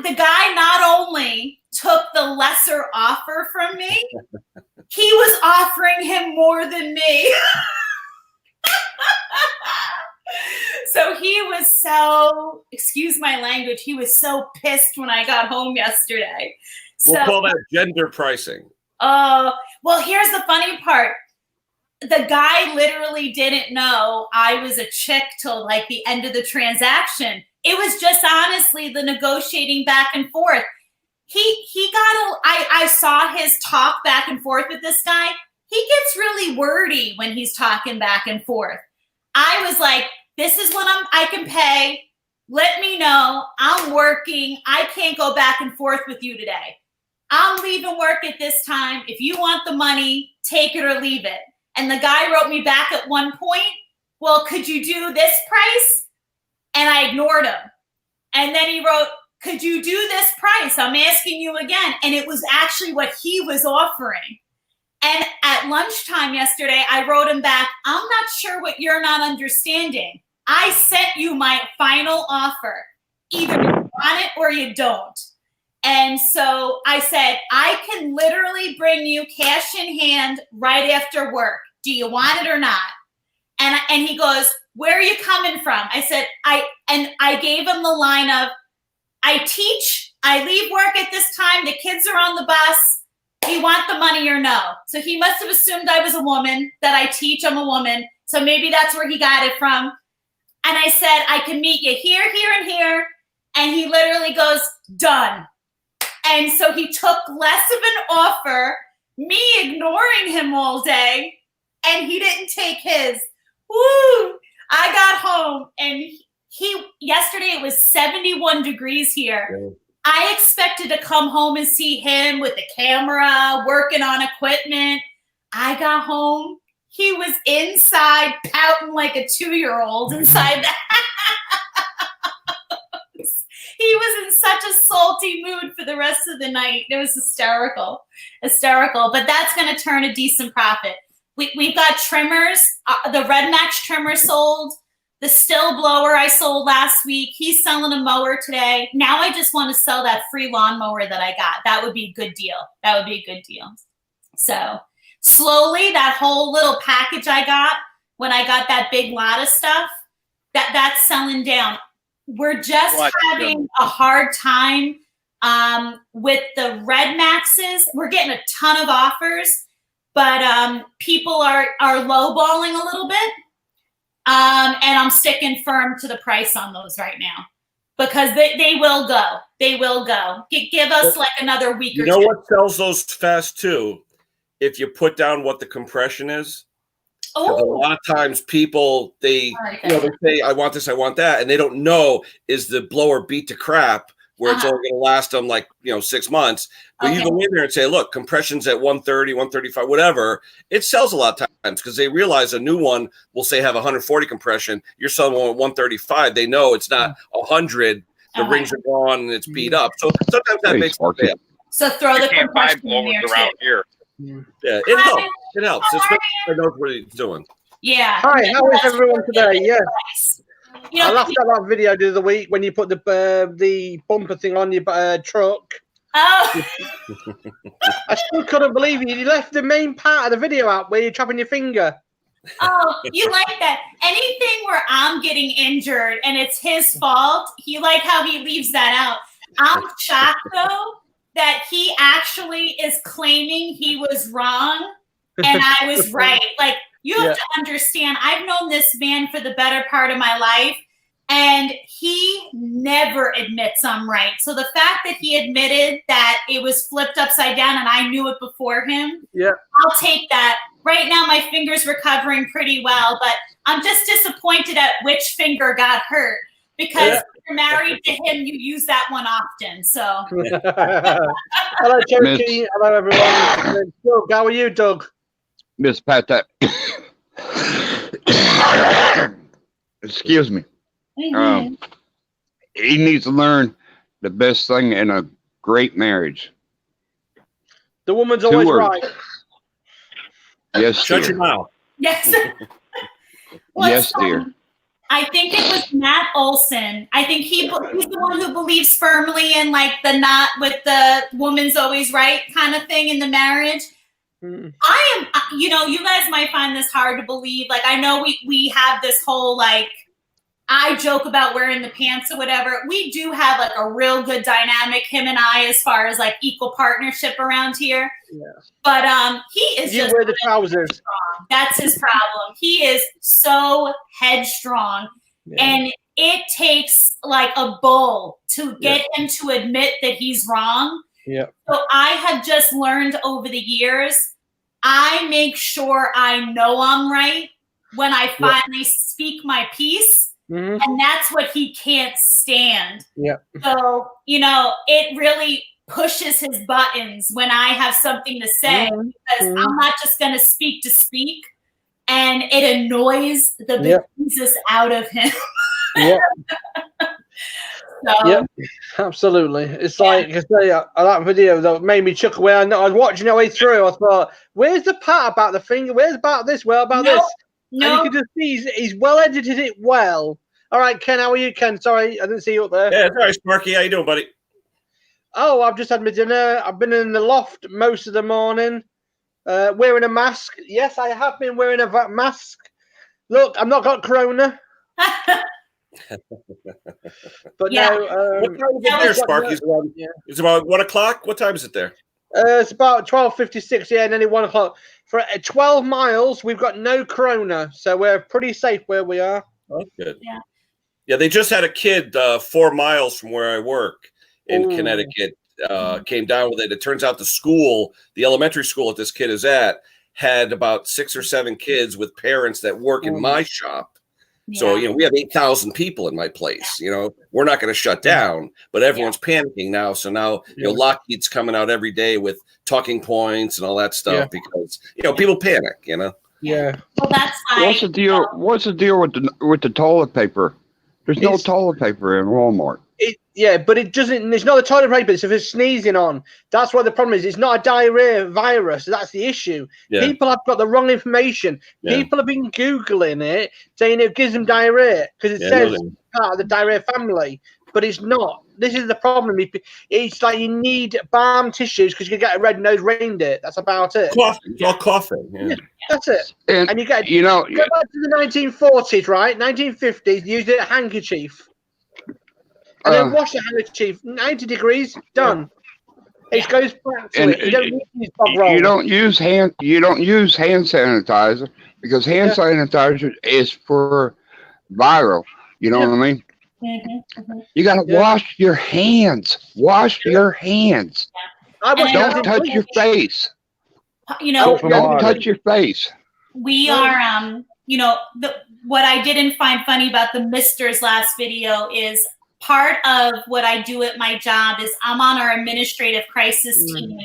The guy not only took the lesser offer from me, he was offering him more than me. So he was so, excuse my language, he was so pissed when I got home yesterday. We'll call that gender pricing. Well, here's the funny part. The guy literally didn't know I was a chick till like the end of the transaction. It was just honestly the negotiating back and forth. I saw his talk back and forth with this guy. He gets really wordy when he's talking back and forth. I was like, this is what I can pay. Let me know. I'm working. I can't go back and forth with you today. I'm leaving work at this time. If you want the money, take it or leave it. And the guy wrote me back at one point, well, could you do this price? And I ignored him. And then he wrote, could you do this price? I'm asking you again. And it was actually what he was offering. And at lunchtime yesterday, I wrote him back, I'm not sure what you're not understanding. I sent you my final offer. Either you want it or you don't. And so I said, I can literally bring you cash in hand right after work. Do you want it or not? And he goes, where are you coming from? I said, I gave him the line of, I teach, I leave work at this time. The kids are on the bus. Do you want the money or no? So he must have assumed I was a woman, that I teach, I'm a woman. So maybe that's where he got it from. And I said, I can meet you here, here, and here. And he literally goes, done. And so he took less of an offer, me ignoring him all day, and he didn't take his. Woo! I got home, and yesterday it was 71 degrees here. Yeah. I expected to come home and see him with the camera, working on equipment. I got home. He was inside pouting like a 2-year-old inside the house. He was in such a salty mood for the rest of the night. It was hysterical. But that's going to turn a decent profit. We've got trimmers. The Red Match trimmer sold. The still blower I sold last week. He's selling a mower today. Now I just want to sell that free lawnmower that I got. That would be a good deal. So slowly, that whole little package I got when I got that big lot of stuff, that's selling down. We're just having a hard time with the Red Maxes. We're getting a ton of offers, but people are lowballing a little bit. And I'm sticking firm to the price on those right now because they will go. They will go. Give us like another week or two. You know what sells those fast too? If you put down what the compression is. Oh. A lot of times people, they say, I want this, I want that. And they don't know, is the blower beat to crap where it's only going to last them 6 months. But you go in there and say, look, compression's at 130, 135, whatever. It sells a lot of times because they realize a new one will say have 140 compression. You're selling one at 135. They know it's not 100. The rings are gone and it's beat up. So sometimes that makes it. So throw the compression blowers around here. Yeah, it helps. It helps. Especially if I know what he's doing. Yeah. Hi, how is everyone today? Yeah. I laughed at that video the other week when you put the bumper thing on your truck. Oh. I still couldn't believe you left the main part of the video out where you're chopping your finger. Oh, you like that? Anything where I'm getting injured and it's his fault, you like how he leaves that out. I'm shocked though that he actually is claiming he was wrong and I was right. Like, you have to understand, I've known this man for the better part of my life, and he never admits I'm right. So the fact that he admitted that it was flipped upside down and I knew it before him, I'll take that. Right now, my finger's recovering pretty well, but I'm just disappointed at which finger got hurt because if you're married to him, you use that one often. So. Hello, Cherokee. Hello, everyone. Doug, how are you, Doug? Miss Pat, that. Excuse me. Mm-hmm. He needs to learn the best thing in a great marriage. The woman's 2 always words. right. Yes, Shut dear. your mouth. Yes. Well, Yes, dear. I think it was Matt Olson. I think he's the one who believes firmly in like the not with the woman's always right kind of thing in the marriage. I am, you know, you guys might find this hard to believe. Like, I know we have this whole, like, I joke about wearing the pants or whatever. We do have like a real good dynamic, him and I, as far as like equal partnership around here. Yeah. But he is You just wear the trousers. strong. That's his problem. He is so headstrong. Yeah. And it takes like a bull to get him to admit that he's wrong. Yeah. So I have just learned over the years, I make sure I know I'm right when I finally speak my piece. Mm-hmm. And that's what he can't stand. Yeah. So, you know, it really pushes his buttons when I have something to say because I'm not just going to speak. And it annoys the bejesus out of him. Yeah. So, yep, absolutely. It's like I say, that video that made me chuckle. Where I was watching it way through, I thought, "Where's the part about the finger? Where's about this? Where about this?" No, and you can just see he's well edited it well. All right, Ken, how are you, Ken? Sorry, I didn't see you up there. Yeah, it's all right, Sparky. How you doing, buddy? Oh, I've just had my dinner. I've been in the loft most of the morning, wearing a mask. Yes, I have been wearing a mask. Look, I've not got corona. But yeah. no, what time is it there, Sparky? It's about 1 o'clock. What time is it there? It's about 12:56. Yeah, and then 1 o'clock. For 12 miles, we've got no corona, so we're pretty safe where we are. Oh, good. Yeah, they just had a kid 4 miles from where I work in Connecticut. Came down with it. It turns out the elementary school that this kid is at, had about 6 or 7 kids with parents that work in my shop. So, you know, we have 8,000 people in my place. You know, we're not going to shut down, but everyone's panicking now. So now, you know, Lockheed's coming out every day with talking points and all that stuff because, you know, people panic, you know? Yeah. Well, that's fine. What's the deal with the toilet paper? There's no toilet paper in Walmart. But it doesn't. It's not the toilet paper. It's if it's sneezing on. That's what the problem is. It's not a diarrhea virus. That's the issue. Yeah. People have got the wrong information. Yeah. People have been Googling it, saying it gives them diarrhea because it says part of the diarrhea family, but it's not. This is the problem. It's like you need balm tissues because you can get a red-nosed reindeer. That's about it. Coughing. It's all coughing. Yeah. That's it. And you get, go back to the 1940s, right? 1950s, used a handkerchief. And then wash the handkerchief 90 degrees, done. It goes back to it. You don't use hand sanitizer because hand sanitizer is for viral. You know what I mean? Mm-hmm. You gotta wash your hands. Wash your hands. Don't touch your face. You know, don't touch your face. We are you know, what I didn't find funny about the Mister's last video is part of what I do at my job is I'm on our administrative crisis team.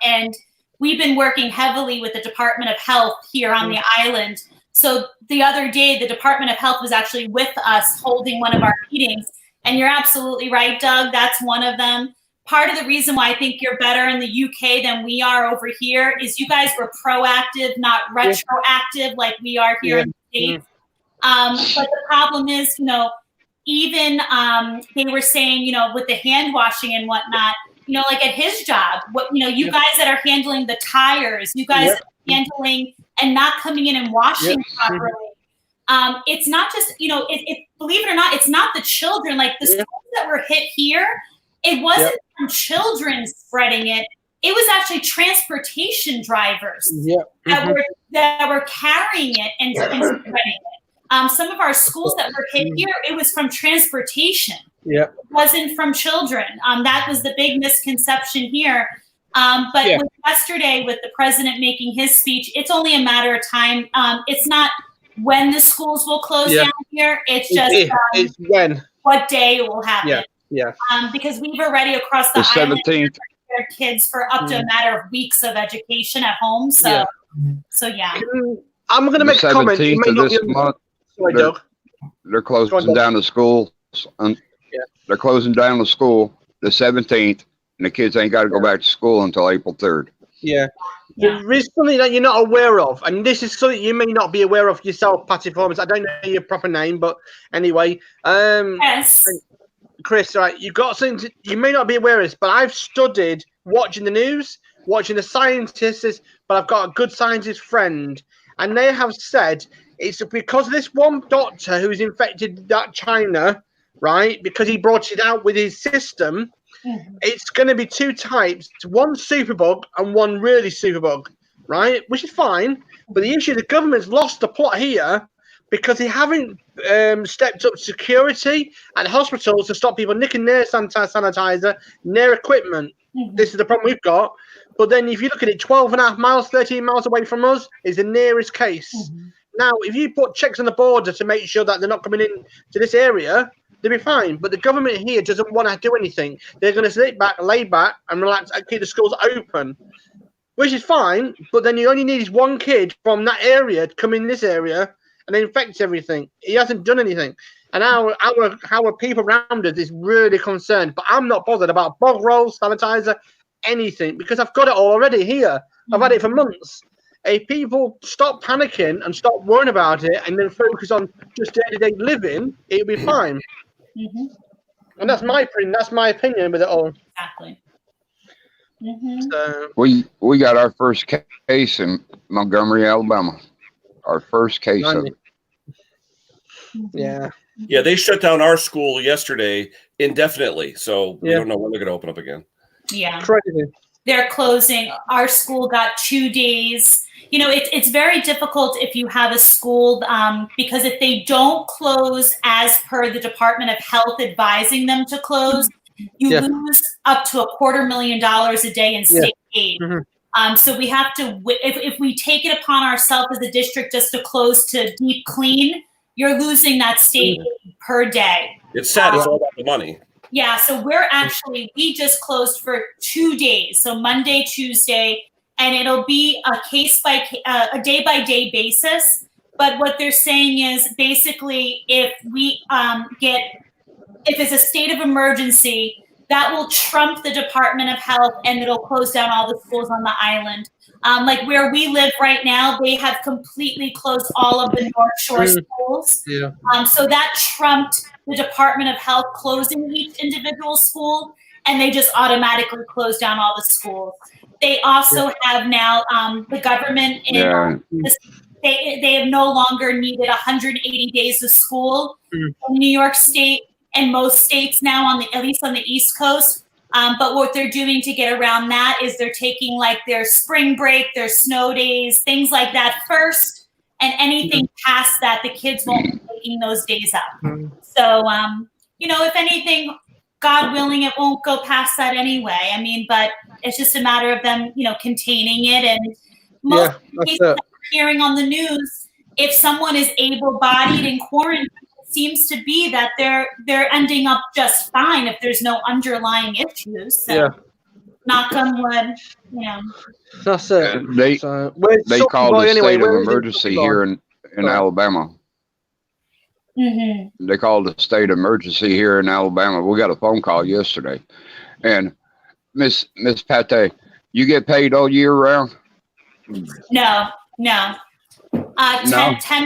And we've been working heavily with the Department of Health here on the island. So the other day, the Department of Health was actually with us holding one of our meetings. And you're absolutely right, Doug. That's one of them. Part of the reason why I think you're better in the UK than we are over here is you guys were proactive, not retroactive like we are here in the States. But the problem is, you know, even they were saying, you know, with the hand washing and whatnot, you know, like at his job, you guys that are handling the tires, you guys that are handling and not coming in and washing properly. It's not just, you know, believe it or not, it's not the children. Like the schools that were hit here, it wasn't from children spreading it. It was actually transportation drivers that were carrying it and spreading it. Some of our schools that were hit here, it was from transportation. Yeah, it wasn't from children. That was the big misconception here. But with yesterday, with the president making his speech, it's only a matter of time. It's not when the schools will close down here. It's just it's when, what day it will happen. Yeah. Because we've already across the The island 17th. prepared kids for up to a matter of weeks of education at home. So, yeah. I'm going to make a comment. You 17th may of not this be- month. Sorry, Doug. They're closing down the schools. They're closing down the school the 17th, and the kids ain't got to go back to school until April 3rd. Yeah. There is something that you're not aware of, and this is something you may not be aware of yourself, Patty Formans. I don't know your proper name, but anyway. Yes. Chris, right, you've got something you may not be aware of this, but I've studied watching the news, watching the scientists, but I've got a good scientist friend, and they have said it's because of this one doctor who's infected that China, right, because he brought it out with his system. It's going to be two types, one superbug and one really superbug, right? Which is fine. But the issue, the government's lost the plot here because they haven't stepped up security at hospitals to stop people nicking their sanitizer, their equipment. This is the problem we've got. But then if you look at it, 12.5 miles, 13 miles away from us is the nearest case. Now, if you put checks on the border to make sure that they're not coming in to this area, they'll be fine. But the government here doesn't want to do anything. They're going to sit back, lay back, and relax and keep the schools open, which is fine. But then you only need one kid from that area to come in this area and infect everything. He hasn't done anything. And our people around us is really concerned. But I'm not bothered about bog rolls, sanitizer, anything, because I've got it already here. I've had it for months. If people stop panicking and stop worrying about it and then focus on just day-to-day living, it'll be fine. And that's my opinion with it all. Exactly. So, We got our first case in Montgomery, Alabama. Our first case of it. Yeah. Yeah, they shut down our school yesterday indefinitely, so we don't know when they're going to open up again. Yeah. Crazy. They're closing. Our school got 2 days. You know, it's very difficult if you have a school because if they don't close as per the Department of Health advising them to close, you lose up to $250,000 a day in state aid. So we have to, if we take it upon ourselves as a district just to close to deep clean, you're losing that state aid per day. It's sad. It's all about the money. Yeah, so we just closed for 2 days. So Monday, Tuesday, and it'll be a day-by-day basis. But what they're saying is basically if we if it's a state of emergency, that will trump the Department of Health and it'll close down all the schools on the island. Like where we live right now, they have completely closed all of the North Shore schools. So that trumped the Department of Health closing each individual school, and they just automatically closed down all the schools. They also have now the government in they have no longer needed 180 days of school in New York State and most states now at least on the East Coast. But what they're doing to get around that is they're taking like their spring break, their snow days, things like that first, and anything past that, the kids won't be taking those days up. So, you know, if anything, God willing, it won't go past that anyway. I mean, but it's just a matter of them, you know, containing it. And most cases that we're hearing on the news, if someone is able-bodied in quarantine, it seems to be that they're ending up just fine if there's no underlying issues. So, knock on wood, you know. That's it. They called a state of emergency here in Alabama. They called a state emergency here in Alabama. We got a phone call yesterday, and Miss Pate, you get paid all year round? No. 10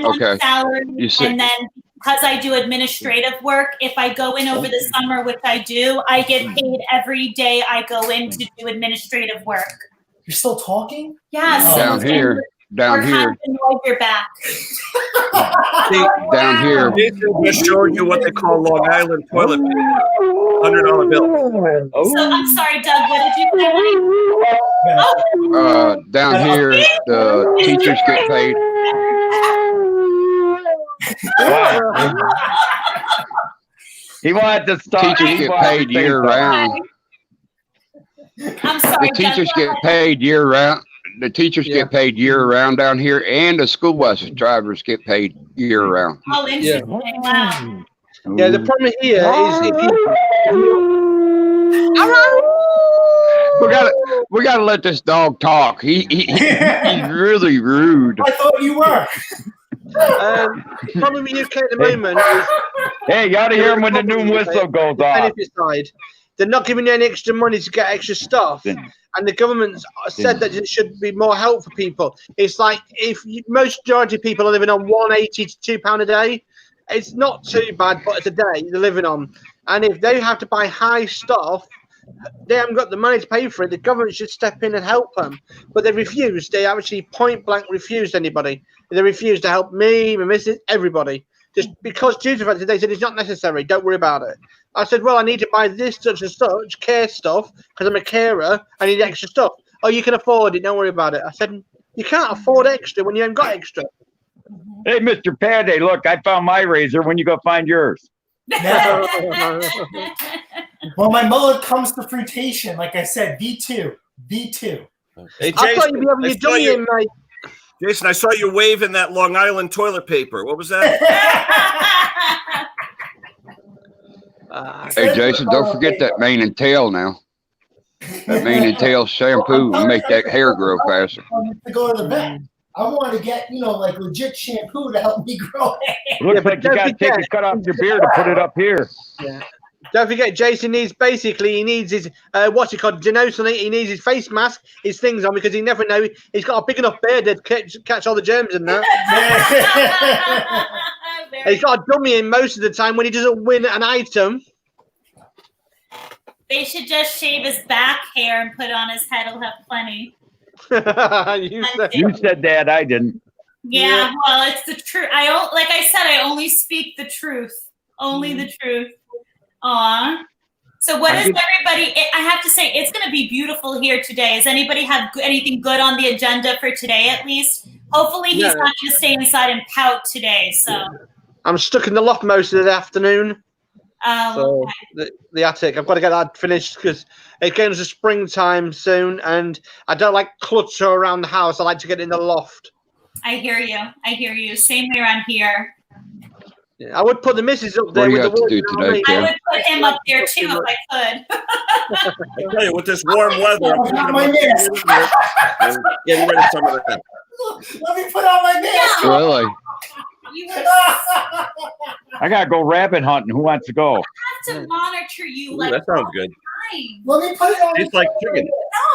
months salary, and then because I do administrative work, if I go in over the summer, which I do, I get paid every day I go in to do administrative work. You're still talking? Yes. Down here. Your back. Down here. Jason just showed you what they call Long Island toilet paper. $100 bill. So I'm sorry, Doug. What did you say? Down here, the teachers get paid. He wanted to stop. Teachers get paid year round. I'm sorry. The teachers get paid year round. The teachers get paid year round down here, and the school bus drivers get paid year round. Oh, interesting. Wow. Yeah, the problem here is if you we gotta let this dog talk. He's really rude. I thought you were. the problem with UK at the moment is Hey, you ought to hear him when the new whistle goes the off. benefit side. They're not giving you any extra money to get extra stuff. And the government said that it should be more help for people. It's like most majority of people are living on £1.80 to £2 a day. It's not too bad, but it's a day they're living on. And if they have to buy high stuff, they haven't got the money to pay for it. The government should step in and help them. But they refused. They actually point blank refused anybody. They refused to help me, my missus, everybody. Just because due to the fact that they said it's not necessary, don't worry about it. I said, well, I need to buy this such and such care stuff because I'm a carer. I need extra stuff. Oh, you can afford it. Don't worry about it. I said, you can't afford extra when you haven't got extra. Hey, Mr. Paddy, look, I found my razor. When you go find yours? Well, my mullet comes to fruitation. Like I said, V2. Hey, I thought Jason, you'd be having your dummy in, mate. Jason, I saw you waving that Long Island toilet paper. What was that? Hey, Jason, don't forget that mane and tail now. That mane and tail shampoo will make that hair grow faster. To go to the vet. I want to get, like legit shampoo to help me grow hair. Looks like you got to take a cut off your beard to put it up here. Yeah. Don't forget, Jason needs he needs his what's it called? He needs his face mask, his things on because he never know he's got a big enough beard to catch all the germs in there. He's got a dummy in most of the time when he doesn't win an item. They should just shave his back hair and put on his head. He'll have plenty. you said that. I didn't. Yeah, well, it's the truth. Like I said, I only speak the truth. Only the truth. Aw. So what is everybody? I have to say, it's going to be beautiful here today. Does anybody have anything good on the agenda for today? At least, hopefully, he's not going to stay inside and pout today. So I'm stuck in the loft most of the afternoon. So okay. the attic, I've got to get that finished because it goes to springtime soon, and I don't like clutter around the house. I like to get in the loft. I hear you. Same way around here. Yeah, I would put the missus up there with the wood. I would put him up there too if I could. I tell you, with this warm weather, I'm Not my mask. getting rid of some of that. Let me put on my mask. Really? I got to go rabbit hunting. Who wants to go? I have to monitor you. Ooh, that sounds good. Let me put it on. Tastes like chicken.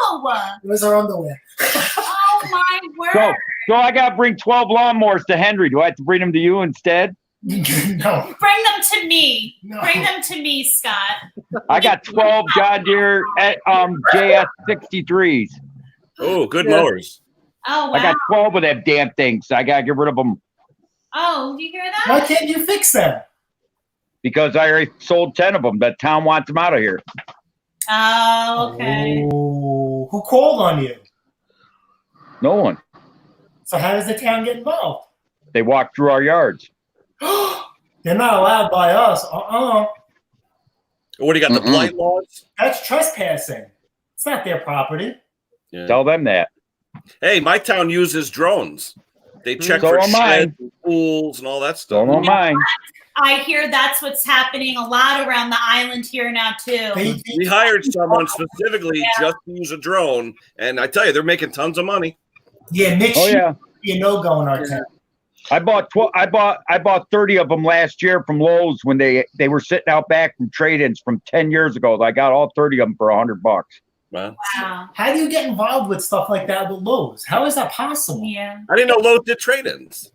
No. Where's our underwear? Oh my word. So I got to bring 12 lawnmowers to Henry. Do I have to bring them to you instead? No. Bring them to me. No. Bring them to me, Scott. I got 12 John Deere JS 63s. Oh, good mowers. Oh, wow. I got 12 of them damn things. I got to get rid of them Oh, do you hear that? Why can't you fix that? because I already sold 10 of them. The town wants them out of here. Oh, okay. Oh, who called on you? No one. So how does the town get involved? They walk through our yards. They're not allowed by us. What do you got? The blight laws? That's trespassing. It's not their property. Yeah. Tell them that. Hey, my town uses drones. They check So for am sheds and pools and all that stuff. Don't mind. I hear that's what's happening a lot around the island here now too. We hired someone specifically just to use a drone, and I tell you, they're making tons of money. Yeah, Nick. Oh yeah. You know, go in our town. I bought 30 of them last year from Lowe's when they were sitting out back from trade-ins from 10 years ago. I got all 30 of them for $100. Wow. Wow. How do you get involved with stuff like that with Lowe's? How is that possible? Yeah. I didn't know Lowe's did trade-ins.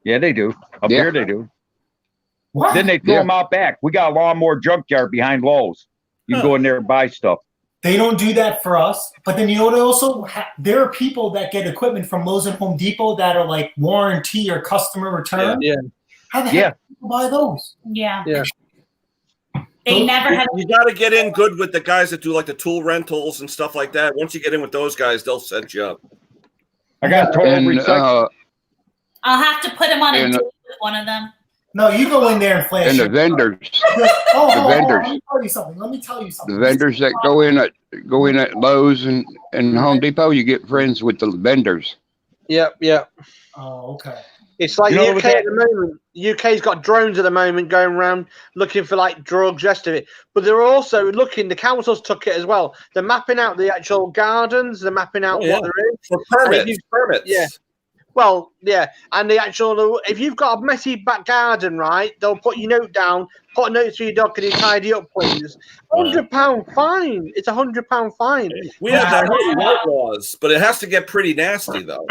Yeah, they do. Up here they do. What? Then they throw them out back. We got a lawnmower junkyard behind Lowe's. You can go in there and buy stuff. They don't do that for us. But then you know what? Also, there are people that get equipment from Lowe's and Home Depot that are like warranty or customer return. Yeah. How the heck do people buy those? Yeah. Yeah. They never have. You got to get in good with the guys that do like the tool rentals and stuff like that. Once you get in with those guys, they'll set you up. I got total And recycle. I'll have to put him on a date with one of them. No, you go in there and flash. And the your- vendors, Oh, vendors. Let me tell you something. the vendors that go in at Lowe's and Home Depot, you get friends with the vendors. Yep. Oh, okay. It's like You know UK that- at the moment. UK's got drones at the moment going around looking for like drugs, rest of it. But they're also looking. The councils took it as well. They're mapping out the actual gardens. They're mapping out what there is. For permits. permits. Yeah. Well, yeah, and the actual, if you've got a messy back garden, right, they'll put your note down, put a note to your dog, can you tidy up, please? £100 fine. It's £100 fine. We have that white laws, but it has to get pretty nasty though.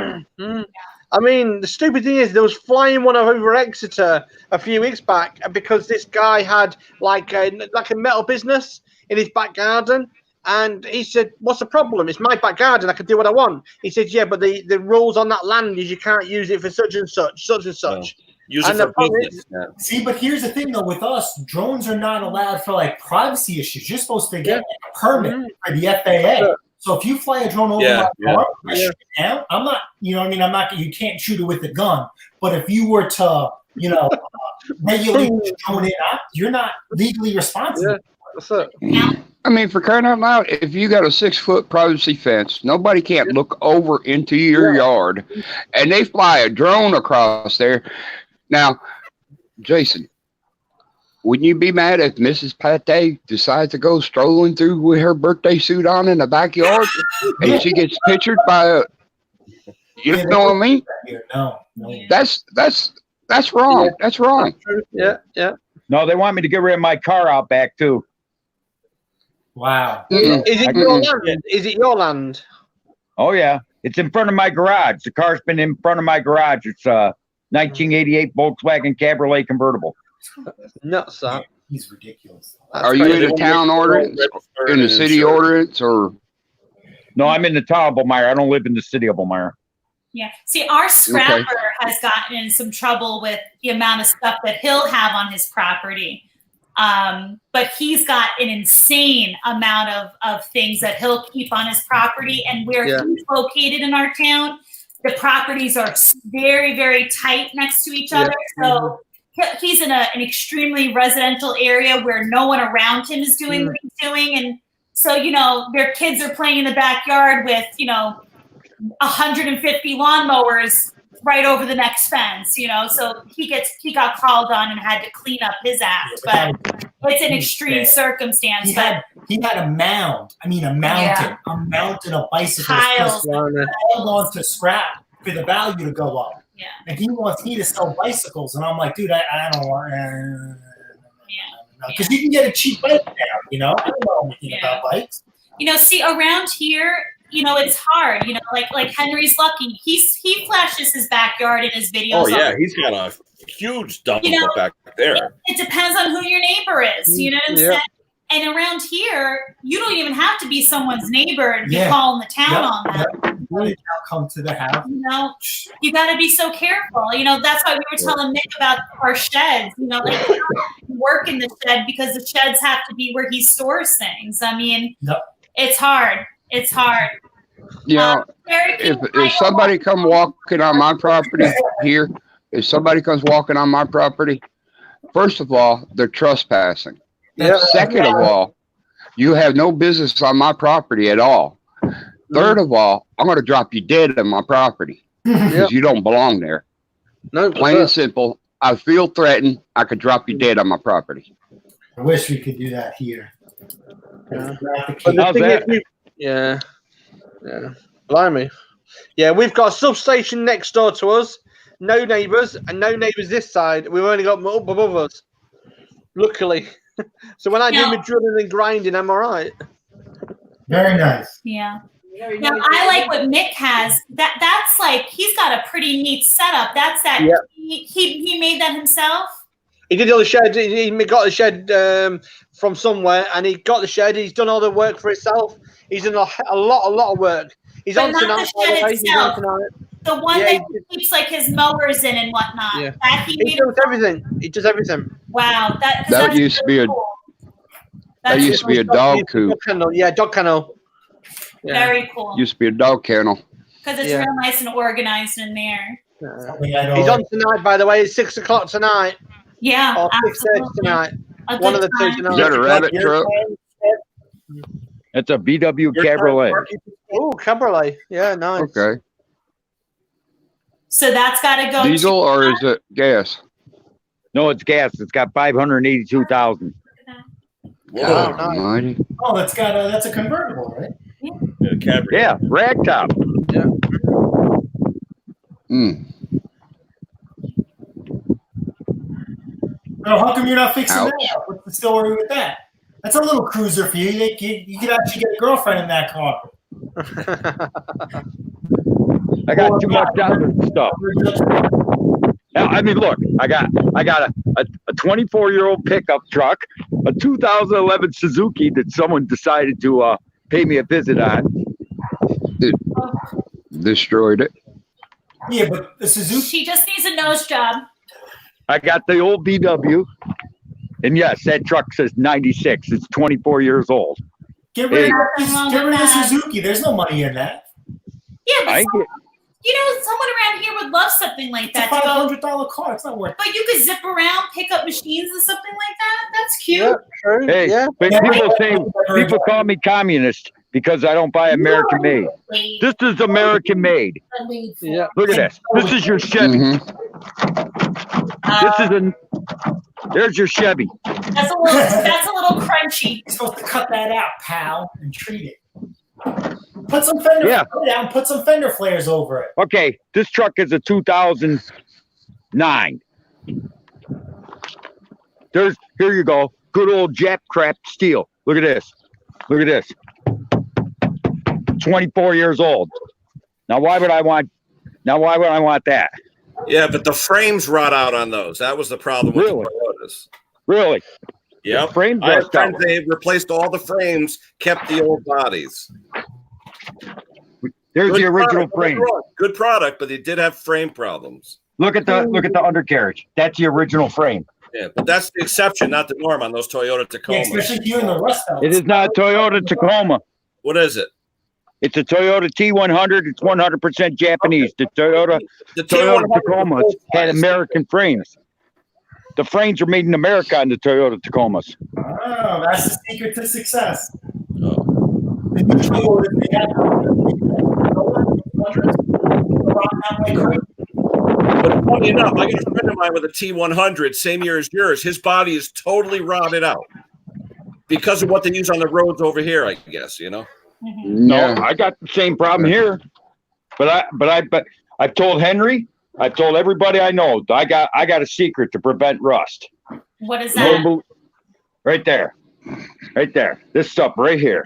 I mean, the stupid thing is there was flying one over Exeter a few weeks back because this guy had like a metal business in his back garden. And he said, what's the problem? It's my back garden. I can do what I want. He said, yeah, but the rules on that land is you can't use it for such and such. Use And it for the business. See, but here's the thing though, with us, drones are not allowed for like privacy issues. You're supposed to get like, a permit for the FAA. Sure. So if you fly a drone over my farm, I shoot it down. I'm not, you know what I mean? I'm not, you can't shoot it with a gun. But if you were to, you know, regulate the drone in, you're not legally responsible. Yeah, that's it. I mean, for crying out loud, if you got a 6-foot privacy fence, nobody can't look over into your yard, and they fly a drone across there. Now, Jason, wouldn't you be mad if Mrs. Pate decides to go strolling through with her birthday suit on in the backyard, and she gets pictured by a, you know what I mean? No. That's wrong. That's wrong. Yeah. No, they want me to get rid of my car out back too. Wow. Is it your land? Is it your land? Oh yeah, it's in front of my garage. The car's been in front of my garage. It's a 1988 Volkswagen Cabriolet convertible. Nuts, that. He's ridiculous. Are you in a town ordinance, in the city ordinance, or? No, I'm in the town of Elmira. I don't live in the city of Elmira. Yeah. See, our scrapper has gotten in some trouble with the amount of stuff that he'll have on his property. But he's got an insane amount of things that he'll keep on his property, and where he's located in our town, the properties are very, very tight next to each other. So he's in an extremely residential area where no one around him is doing what he's doing. And so, you know, their kids are playing in the backyard with, you know, 150 lawnmowers right over the next fence, you know, so he got called on and had to clean up his act, but it's an extreme circumstance. He had a mound. I mean, a mountain of bicycles held on to scrap for the value to go up. Yeah. And he wants me to sell bicycles, and I'm like, dude, I don't want. Because you can get a cheap bike now. You know, I don't know anything about bikes. You know, see, around here, you know, it's hard. You know, like Henry's lucky. He flashes his backyard in his videos. Oh yeah, he's got a huge dump back there. It depends on who your neighbor is. You know what I'm saying? And around here, you don't even have to be someone's neighbor and be calling the town on that. Come to the house. You know, you got to be so careful. You know, that's why we were telling Nick about our sheds. You know, like work in the shed because the sheds have to be where he stores things. I mean, it's hard. It's hard. You know, if somebody come walking on my property here, if somebody comes walking on my property, first of all, they're trespassing. Second of all, you have no business on my property at all. Third of all, I'm going to drop you dead on my property because you don't belong there. No, plain and simple. I feel threatened. I could drop you dead on my property. I wish we could do that here. Yeah. Blimey. Yeah, we've got a substation next door to us. No neighbours, and no neighbours this side. We've only got up above us. Luckily. So when I do my drilling and grinding, I'm all right. Very nice. Yeah. Now I like what Mick has. That's like he's got a pretty neat setup. That's that he made that himself. He did all the shed. He got the shed from somewhere, and he got the shed. He's done all the work for himself. He's done a lot of work. He's on tonight. The one that he keeps like his mowers in and whatnot. Yeah. He does everything. He does everything. Wow, that used to be a that used to be a dog coop. Dog kennel. Yeah, dog kennel. Yeah. Very cool. Used to be a dog kennel. Because it's real nice and organized in there. He's on tonight, by the way. It's 6 o'clock tonight. Yeah, Or 6:30 absolutely. tonight. A One good of the two time. tonight. Is that a rabbit truck? It's a VW Your time, Cabriolet. Marky? Oh, cabriolet. Yeah, nice. Okay. So that's got to go. Diesel or is it gas? No, it's gas. It's got 582,000. Whoa. God nice. almighty. Oh, that's a convertible, right? Yeah, Cabriolet. Yeah, ragtop. Mm. Oh, how come you're not fixing Ouch. that up? What's the story with that? That's a little cruiser for you. You could actually get a girlfriend in that car. I got too much other stuff. Now, I mean, look, I got a 24-year-old pickup truck, a 2011 Suzuki that someone decided to pay me a visit on. Destroyed it. Yeah, but the Suzuki. She just needs a nose job. I got the old VW, and yes, that truck says 96. It's 24 years old. Get rid of Hey. the Suzuki. There's no money in that. Yeah, but I get, someone around here would love something like It's a that. To go, $500 car. It's not worth it. but you could zip around, pick up machines and something like that. That's cute. Yeah, true. hey, Yeah. but people call me communist because I don't buy American made. This is American made. Yeah. Look at this. This is your Chevy. Mm-hmm. There's your Chevy. That's a little crunchy. You're supposed to cut that out, pal, and treat it. Put some fender flares down. Put some fender flares over it. Okay, this truck is a 2009. Here you go. Good old Jap crap steel. Look at this. Look at this. 24 years old. Now why would I want that? Yeah, but the frames rot out on those. That was the problem with Really? the Toyotas. Really? Yep. The frames I have rust out. friends, they replaced all the frames, kept the old bodies. There's Good the original product, don't get me frame. wrong. Good product, but they did have frame problems. Look at the undercarriage. That's the original frame. Yeah, but that's the exception, not the norm on those Toyota Yeah, Tacomas. especially here in the Rust Belt. It is not a Toyota Tacoma. What is it? It's a Toyota T100. It's 100% Japanese. The Toyota The Toyota T100 Tacomas had American frames. The frames are made in America on the Toyota Tacomas. Oh, that's the secret to success. Oh. The new Toyotas, they have But funny enough, I got a friend of mine with a T100, same year as yours. His body is totally rotted out because of what they use on the roads over here, I guess, you know? No, I got the same problem here. But I've told Henry, I've told everybody I know, I got a secret to prevent rust. What is that? Right there. Right there. This stuff right here.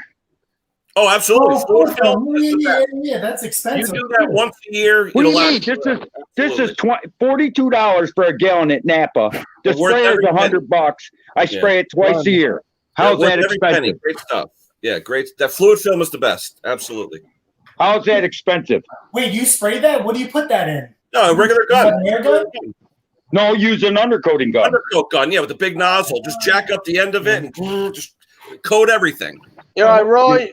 Oh, absolutely. Fluid film is the best. yeah, that's You expensive. do that once a year. What do it'll you mean? last- This is $42 for a gallon at Napa. The But worth spray is every penny. $100. I spray it twice a year. How's worth that every penny. expensive? Great stuff. Yeah, great. That fluid film is the best. Absolutely. How's that expensive? Wait, you spray that? What do you put that in? No, a regular gun. An air gun? No, use an undercoating gun. Undercoat gun, yeah, with the big nozzle. Just jack up the end of it and just coat everything. You're right, Roy.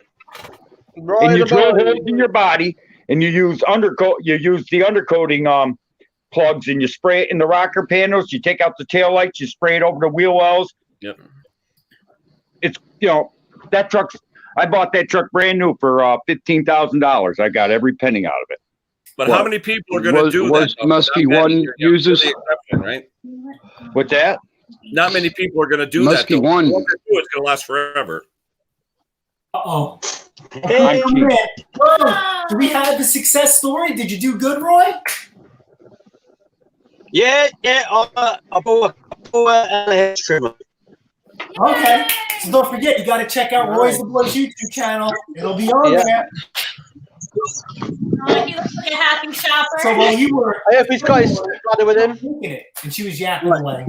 Roy And you the drill boy. holes in your body, and you use the undercoating plugs, and you spray it in the rocker panels. You take out the tail lights, you spray it over the wheel wells. Yep. It's that truck. I bought that truck brand new for $15,000. I got every penny out of it. But how many people are going to do that? Muskie Not many. One You're uses. the exception, right? What's that? Not many people are going to do that. Muskie though. One. What they do, it's going to last forever. Uh-oh. Hey, I'm cheap. Oh, do we have the success story? Did you do good, Roy? Yeah, I bought a hair trimmer. Okay. So don't forget, you got to check out Roy's the Blood's YouTube channel. It'll be on there. Oh, he looks like a happy shopper. So while you were I hope he's got his brother with him. thinking it, and she was yapping away.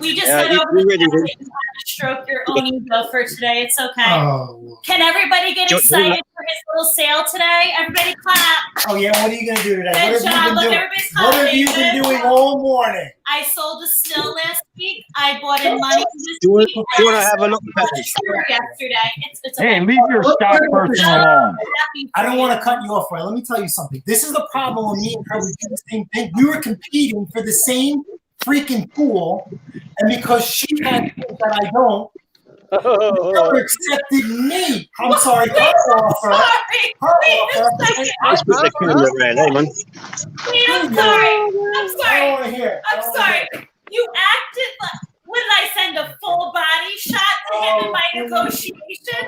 We just Yeah, went you over the really fact did. that you had to stroke your own ego for today. It's okay. Oh. Can everybody get Jo- excited for his little sale today? Everybody clap. Oh yeah. What are you gonna do today? Good What job. have you Look, been doing? everybody's What have you clapping. been Good doing job. all morning? I sold a still last week. I bought in money this Do week. you want to have a look I at sold a it? shirt yesterday. It's Hey, okay. leave your stock person alone. I don't want to cut you off, Roy. Let me tell you something. This is the problem with me and her. We do the same thing. We were competing for the same freaking tool, and because she had things that I don't, never accepted me. I'm sorry, her offer. Let's put the camera around, hey, man. Wait, I'm sorry. I don't want to hear it. I'm sorry. You acted like. What did I send a full body shot to him in my negotiation?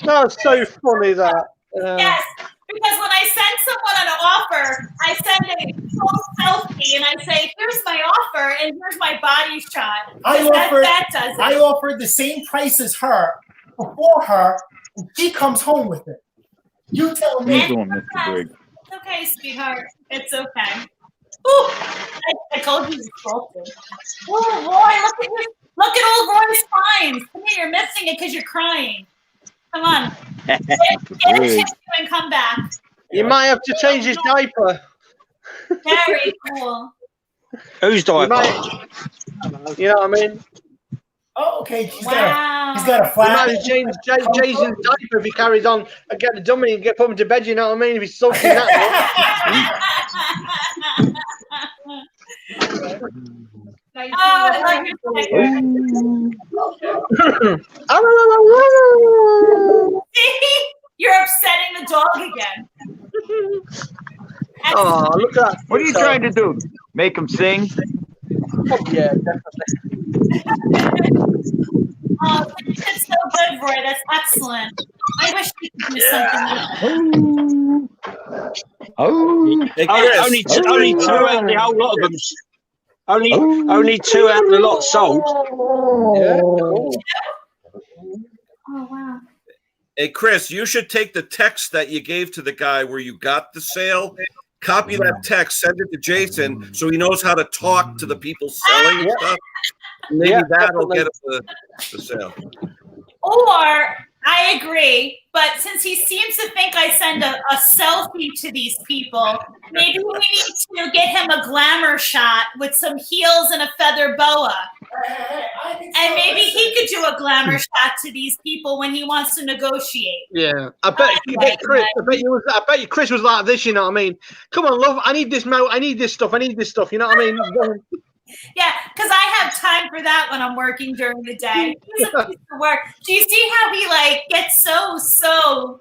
That's so funny that. Yes, because when I send someone an offer, I send a full selfie and I say, "Here's my offer and here's my body shot." I does it. I offered the same price as her before her, and she comes home with it. You tell me. How you doing, Mr. Briggs? It's okay, sweetheart. It's okay. Ooh, I told you salted. Oh, Roy, look at old Roy's spines. Come here, you're missing it because you're crying. Come on. Get a tissue and come back. You might have to change his diaper. Very cool. Who's diaper? You know what I mean? Oh, okay. He's got a You might flat. have to change Jason's diaper if he carries on and get the dummy and put him to bed, you know what I mean? If he's sulking that Oh, I love your See? You're upsetting the dog again. Oh, look at that. What are you trying to do? Make him sing? Oh, yeah, definitely. Oh, it's so good, Roy. That's excellent. I wish we could do something like that. Hey, Chris. Only two out of the whole lot of them. Only two out of the lot sold. Yeah. Oh, wow. Hey, Chris, you should take the text that you gave to the guy where you got the sale, copy that text, send it to Jason so he knows how to talk to the people selling and stuff. Maybe that'll get us the sale. Or, I agree, but since he seems to think I send a selfie to these people, maybe we need to get him a glamour shot with some heels and a feather boa. And maybe he could do a glamour shot to these people when he wants to negotiate. Yeah, I bet you Chris was like this, you know what I mean? Come on, love, I need this mount, I need this stuff, you know what I mean? Yeah, because I have time for that when I'm working during the day. He's a piece of work. Do you see how he gets so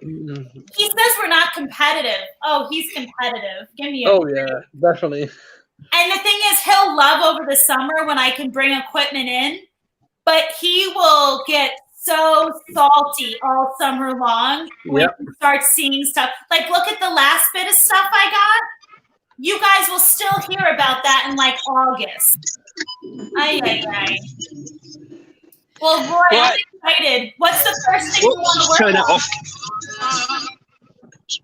he says we're not competitive. Oh, he's competitive. Give me a yeah, definitely. And the thing is, he'll love over the summer when I can bring equipment in, but he will get so salty all summer long when he starts seeing stuff. Like, look at the last bit of stuff I got. You guys will still hear about that in August. Ay. Well, Roy, I'm excited. What's the first thing you want to work turn on? that off.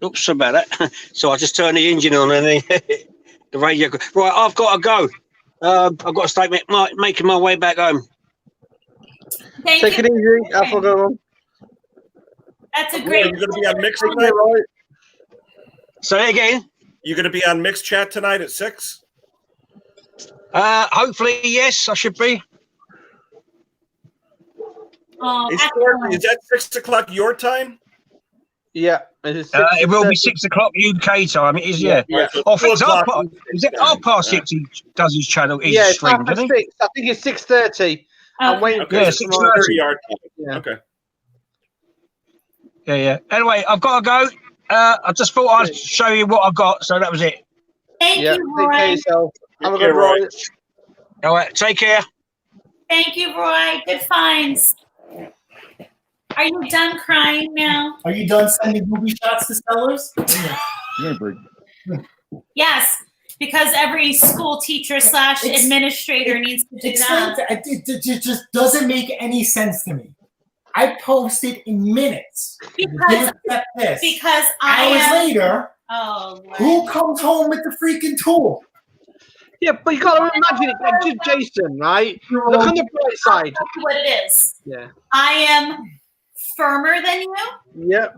Oops, about that. So I just turned the engine on and the radio. Right, I've got to go. I've got to start making my way back home. Thank Take you. it easy. Have a good one. That's a great. You're going to be on Mix tonight? Say again. You going to be on Mix Chat tonight at 6? Hopefully, yes, I should be. Oh, Is excellent. that 6 o'clock your time? Yeah, it will be 6 o'clock UK time. It is, yeah. I think it's half past 6 he does his channel, his stream, doesn't he? 6. I think it's 6:30. I'm waiting for 6:30 our time. Yeah. Okay. Yeah. Anyway, I've got to go. I just thought I'd show you what I got, so that was it. Thank you, Take care Roy. of yourself. Have a Take care, good Roy. All right, take care. Thank you, Roy. Good finds. Are you done crying now? Are you done sending booby shots to sellers? Yes, because every school teacher / administrator needs to do that. It just doesn't make any sense to me. I posted in minutes. Because hours later, oh, who comes home with the freaking tool? Yeah, but you gotta imagine it, just Jason, right? Look on the bright side. I'll tell you what it is. Yeah. I am firmer than you. Yeah.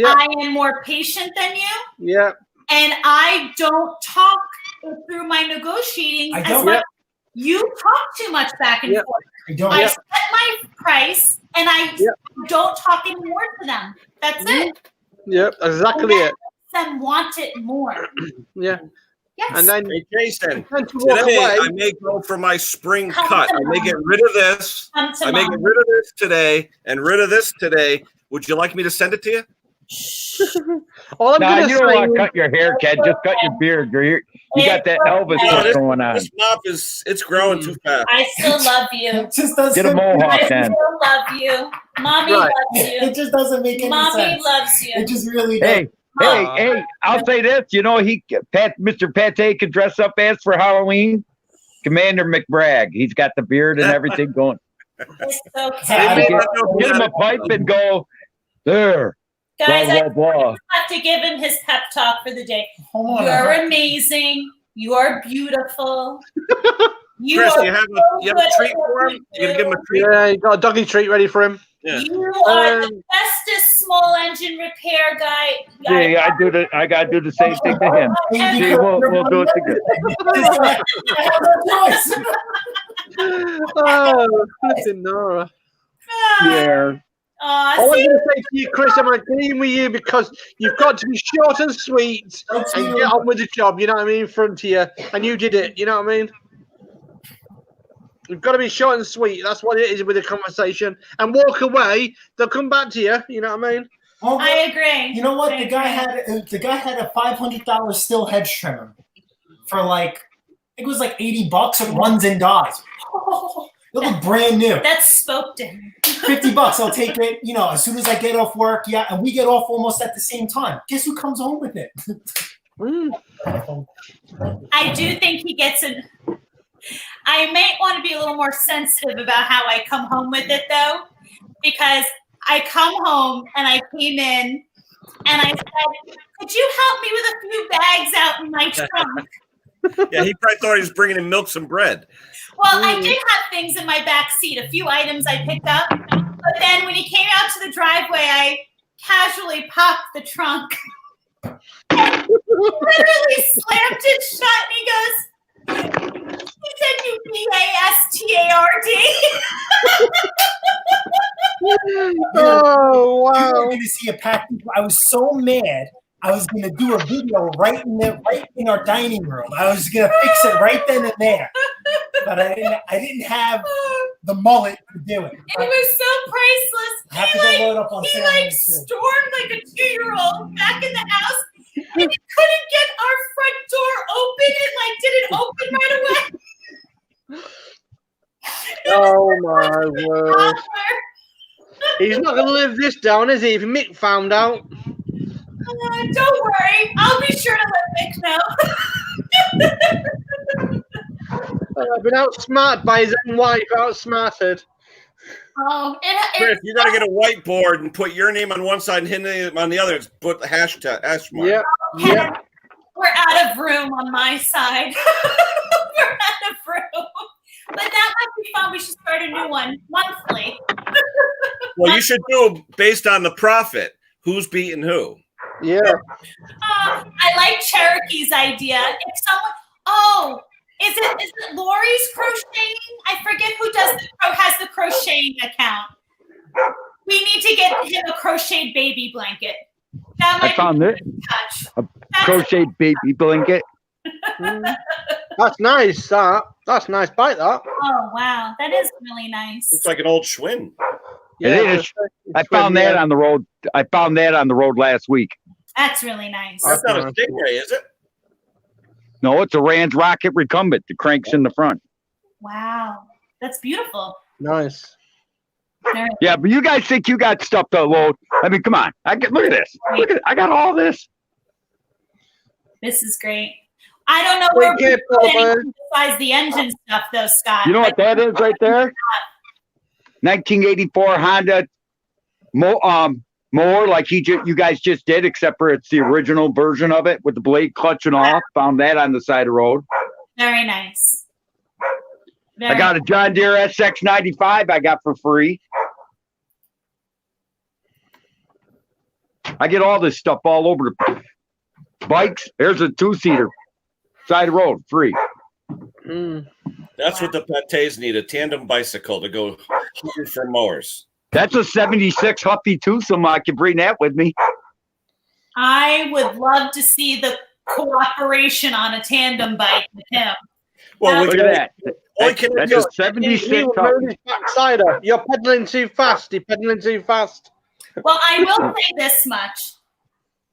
I am more patient than you. Yeah. And I don't talk through my negotiating as much. You talk too much back and forth. I set my price and I don't talk anymore to them. That's it. Yep, exactly it. Them want it more. Yeah. Yes. And then Hey, Jason, to walk today away. I may go for my spring Come cut. to I may Mom. get rid of this. Come to I may Mom. get rid of this today and rid of this today. Would you like me to send it to you? All I'm Nah, gonna you don't want to say cut your hair, Ken. Just cut your beard. You got that Elvis No, look this- going on. This mop it's growing too fast. I still love you. It just doesn't. Get a mohawk, I Ken. still love you. Mommy Right. loves It you. just doesn't make any Mommy sense. loves you. It just really does. Hey, I'll say this. You know, Mr. Pate can dress up as for Halloween. Commander McBragg. He's got the beard and everything going. It's okay. Get him a pipe and go, there. Guys, Blah, blah, blah. I have to give him his pep talk for the day. Hold on. You're amazing. You are beautiful. You Chris, are you have a treat for him? You gonna give him a treat? Yeah, you got a doggy treat ready for him. Yeah. You are the bestest small engine repair guy. Yeah, I gotta do the same thing to him. See, we'll do it together. Oh, flipping Nora. Yeah. All I'm going to say to you, Chris, I'm agreeing with you because you've got to be short and sweet and get on with the job, you know what I mean, in front of you. And you did it, you know what I mean? You've got to be short and sweet. That's what it is with the conversation. And walk away. They'll come back to you, you know what I mean? Oh, I agree. You know what? I The guy agree. had a $500 still hedge trimmer for like, I think it was like $80. It runs and dies. It looked brand new. That spoke to him. $50. I'll take it. You know, as soon as I get off work. Yeah, and we get off almost at the same time. Guess who comes home with it? I do think he gets it. I might want to be a little more sensitive about how I come home with it, though, because I come home and I came in and I said, "Could you help me with a few bags out in my trunk?" Yeah, he probably thought he was bringing in milk and bread. Well, I did have things in my back seat, a few items I picked up, but then when he came out to the driveway, I casually popped the trunk. And he literally slammed it shut and he goes, he said, "You BASTARD." Oh, wow. You were going to see a pack. I was so mad. I was going to do a video right in our dining room. I was going to fix it right then and there, but I didn't have the mullet to do it. It was so priceless. I have to go load up on He Saturday, like too. stormed like a 2-year-old back in the house, and he couldn't get our front door open. It like didn't open right away. Oh, my word. He's not going to live this down, is he? If Mick found out. Don't worry, I'll be sure to let Mick know. I've been outsmarted by his own wife, outsmarted. Oh, Chris, you got to get a whiteboard and put your name on one side and his name on the other. Put the hash mark. Yep. Yep. We're out of room on my side. We're out of room. But that might be fun. We should start a new one monthly. Well, you should do based on the profit. Who's beating who? Yeah. I like Cherokee's idea. If someone, is it Lori's crocheting? I forget who has the crocheting account. We need to get him a crocheted baby blanket. That might I found it. touch. A crocheted baby blanket. That's nice. That's nice. Bite that. Oh wow, that is really nice. It's like an old Schwinn. Yeah, It is. I found that on the road. I found that on the road last week. That's really nice. That's not a Stingray, is it? No, it's a Rand Rocket recumbent. The crank's in the front. Wow, that's beautiful. Nice. Yeah, but you guys think you got stuff to load? I mean, come on. Look at this. I got all this. This is great. I don't know where we're putting besides the engine stuff, though, Scott. You know what that is right there? 1984 Honda mower, like you guys just did, except for it's the original version of it with the blade clutching off. Found that on the side of the road. Very nice. I got a John Deere SX95 I got for free. I get all this stuff all over the bikes. There's a 2-seater. Side of the road, free. That's what the Pates need, a tandem bicycle to go hunting for mowers. That's a 76 Huffy twosome. I can bring that with me. I would love to see the cooperation on a tandem bike with him. Well, Look at that. That's a 76 couple. Backsider. You're pedaling too fast. You're pedaling too fast. Well, I will say this much.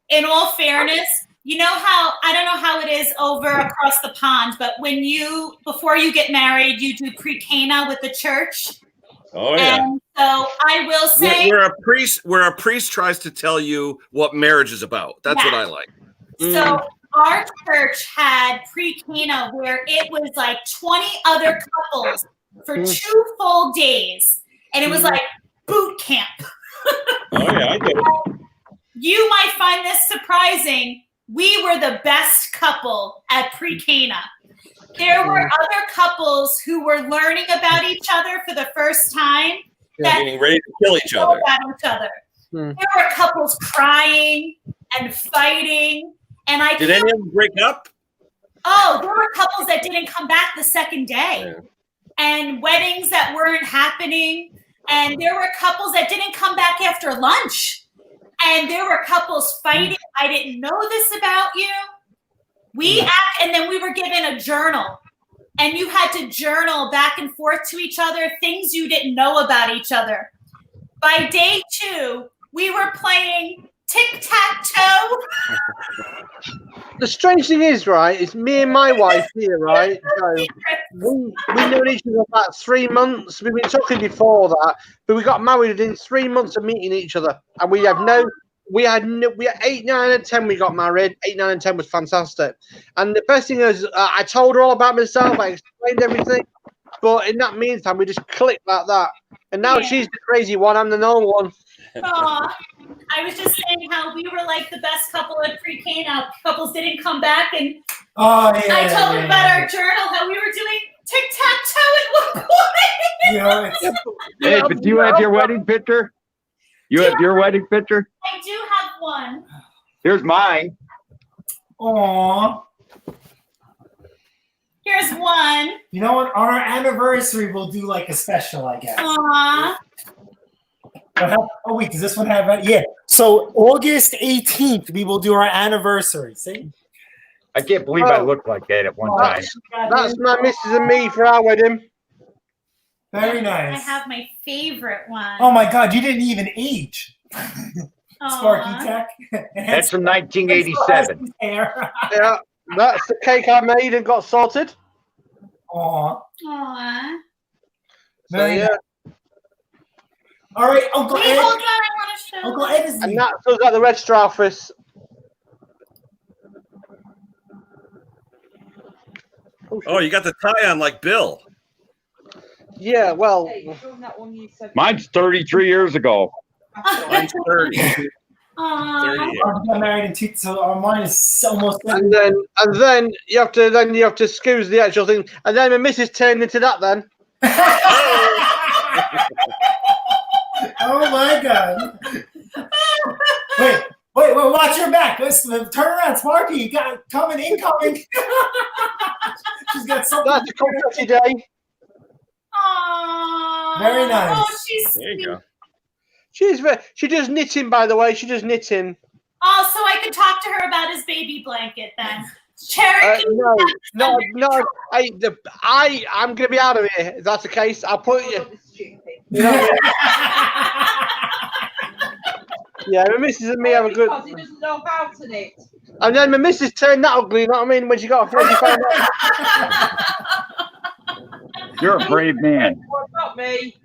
In all fairness, you know how, I don't know how it is over across the pond, but before you get married, you do pre-cana with the church. Oh yeah. And so I will say, where a priest tries to tell you what marriage is about. That's what I like. So our church had pre-cana where it was like 20 other couples for 2 full days, and it was like boot camp. Oh yeah, I get it. You might find this surprising. We were the best couple at pre-cana. There were other couples who were learning about each other for the first time. Getting ready to kill each other. There were couples crying and fighting. And Did any of them break up? Oh, there were couples that didn't come back the second day. Yeah. And weddings that weren't happening. And there were couples that didn't come back after lunch. And there were couples fighting. I didn't know this about you. And then we were given a journal. And you had to journal back and forth to each other, things you didn't know about each other. By day 2, we were playing tic-tac-toe. The strange thing is, right, it's me and my wife here, right? So we've known each other about 3 months. We've been talking before that, but we got married within 3 months of meeting each other. And we had 8, 9, and 10 we got married. 8, 9, and 10 was fantastic. And the best thing is, I told her all about myself. I explained everything. But in that meantime, we just clicked like that. And now she's the crazy one. I'm the normal one. Aw. I was just saying how we were like the best couple at pre-cana. Couples didn't come back. And I told her about our journal, how we were doing tic-tac-toe at one point. Hey, but do you have your wedding picture? You have your wedding picture? I do have one. Here's mine. Aww. Here's one. You know what? On our anniversary, we'll do like a special, I guess. Aww. Oh, wait, does this one have it? Yeah. So August 18th, we will do our anniversary. See? I can't believe I looked like that at one time. That's my missus and me for our wedding. Very nice. I have my favorite one. Oh my God, you didn't even age. Sparky Aw. Tech. That's from 1987. Yeah, that's the cake I made and got sorted. Aw. Aw. Very nice. All right, Uncle Wait, Ed. hold on, I want to show Uncle you. Ed is And that's us at the register office. Oh, you got the tie on like Bill. Yeah, well. Mine's 33 years ago. Mine's 30. 30 Aw. years. I got married in 2000, so mine is almost. And then you have to excuse the actual thing. And then my missus turned into that then. Oh my God. Wait, watch your back. Listen, turn around, Sparky. You got incoming. She's got something. That's a confetti day. Aww. Very nice. Oh, she's There you go. She does knitting, by the way. She does knitting. Oh, so I could talk to her about his baby blanket then. Cherokee. No. I'm gonna be out of here. If that's the case, I'll put you. You know what I mean? Yeah, my missus and me have a good. Because he doesn't know about it. And then my missus turned that ugly. You know what I mean? When she got when she found out. You're a brave man. Not me.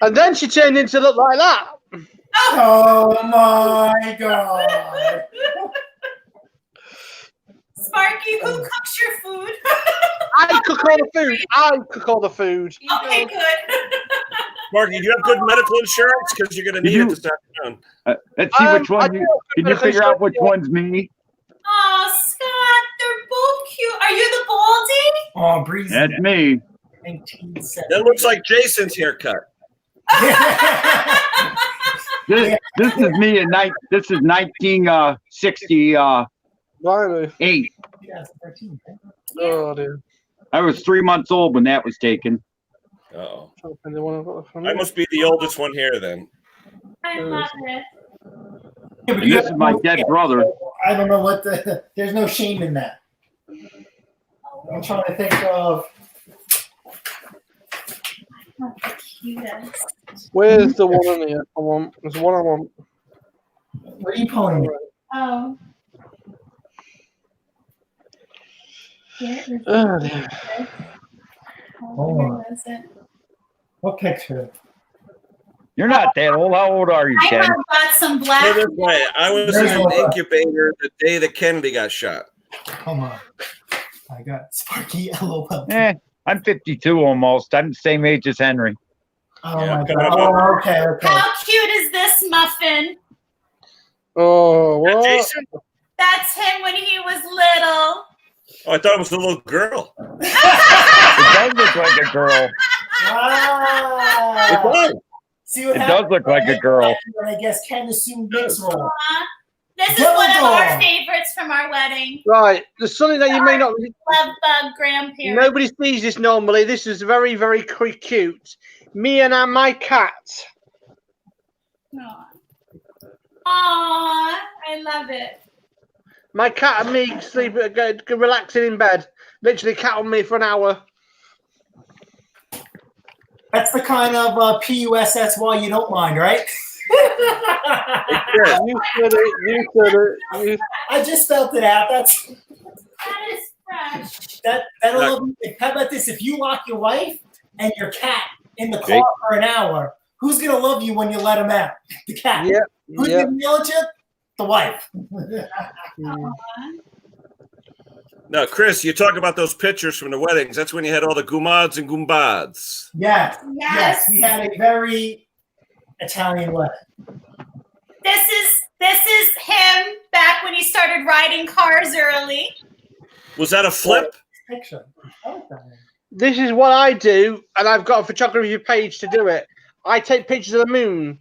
And then she turned into look like that. Oh my God. Sparky, who cooks your food? I cook all the food. Okay, good. Sparky, do you have good medical insurance? Because you're going to need it this afternoon. Let's see which one. Can you figure out which one's me? Oh, Scott, they're both cute. Are you the Baldy? Oh, Breezy. That's me. 1970. That looks like Jason's haircut. This is me in this is 1968. Blimey. 2013. Oh dear. I was 3 months old when that was taken. Uh-oh. I I must be the oldest one here then. I love it. Yeah, but And you this have- is my dead brother. I don't know what there's no shame in that. I'm trying to think of. Where's the one in here? I want. There's one I want. What are you pulling? Oh. Oh, dear. Hold on. What picture? You're not that old. How old are you, I Ken? have got some black. Put it this way, I was in an incubator the day that Kennedy got shot. Come on. I got Sparky LOL. I'm 52 almost. I'm the same age as Henry. Oh Yeah, my come god. on. Oh, okay. How cute is this muffin? Oh, what? Jason? That's him when he was little. Oh, I thought it was a little girl. It does look like a girl. Wow. It does. See what It happened? does look like a girl. And I guess Ken assumed Nick's role. Aw. This is one of our Dildo. favorites from our wedding. Right, there's something that you may not. Love bug grandparents. Nobody sees this normally. This is very, very cute. Me and my cat. Aw, I love it. My cat and me sleep, relaxing in bed. Literally, cat on me for an hour. That's the kind of PUSSY you don't mind, right? You said it. I just spelled it out. That is fresh. That'll. How about this? If you lock your wife and your cat in the car Jake? for an hour, who's gonna love you when you let him out? The cat. Yep. Who's Yep. gonna yell at you? The wife. Now, Chris, you talk about those pictures from the weddings. That's when you had all the gumads and gumbads. Yes. Yes. We had a very Italian wedding. This is him back when he started riding cars early. Was that a flip? Picture. I like that one. This is what I do, and I've got a photography page to do it. I take pictures of the moon,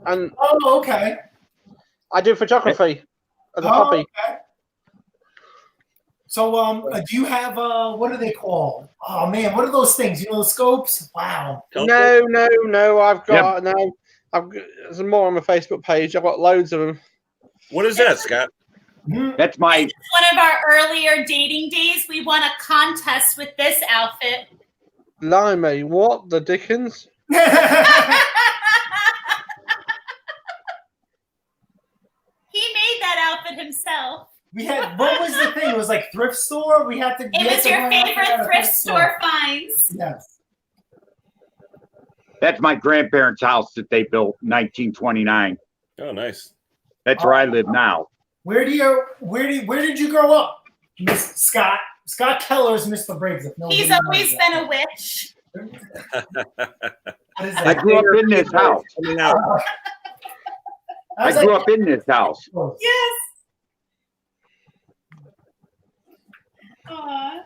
and Oh, okay. I do photography as a hobby. Okay. So, do you have what are they called? Oh man, what are those things? You know, the scopes? Wow. No. I've got there's more on my Facebook page. I've got loads of them. What is that, Scott? That's my. One of our earlier dating days, we won a contest with this outfit. Blimey, what the dickens? He made that outfit himself. We had what was the thing? It was like thrift store. We had to. It was your favorite thrift store finds. Yes. That's my grandparents' house that they built in 1929. Oh, nice. That's where I live now. Where did you grow up, Miss Scott? Scott Keller's Mr. Briggs. He's always been a witch. I grew up in this house. I grew up in this house. Yes. Aww.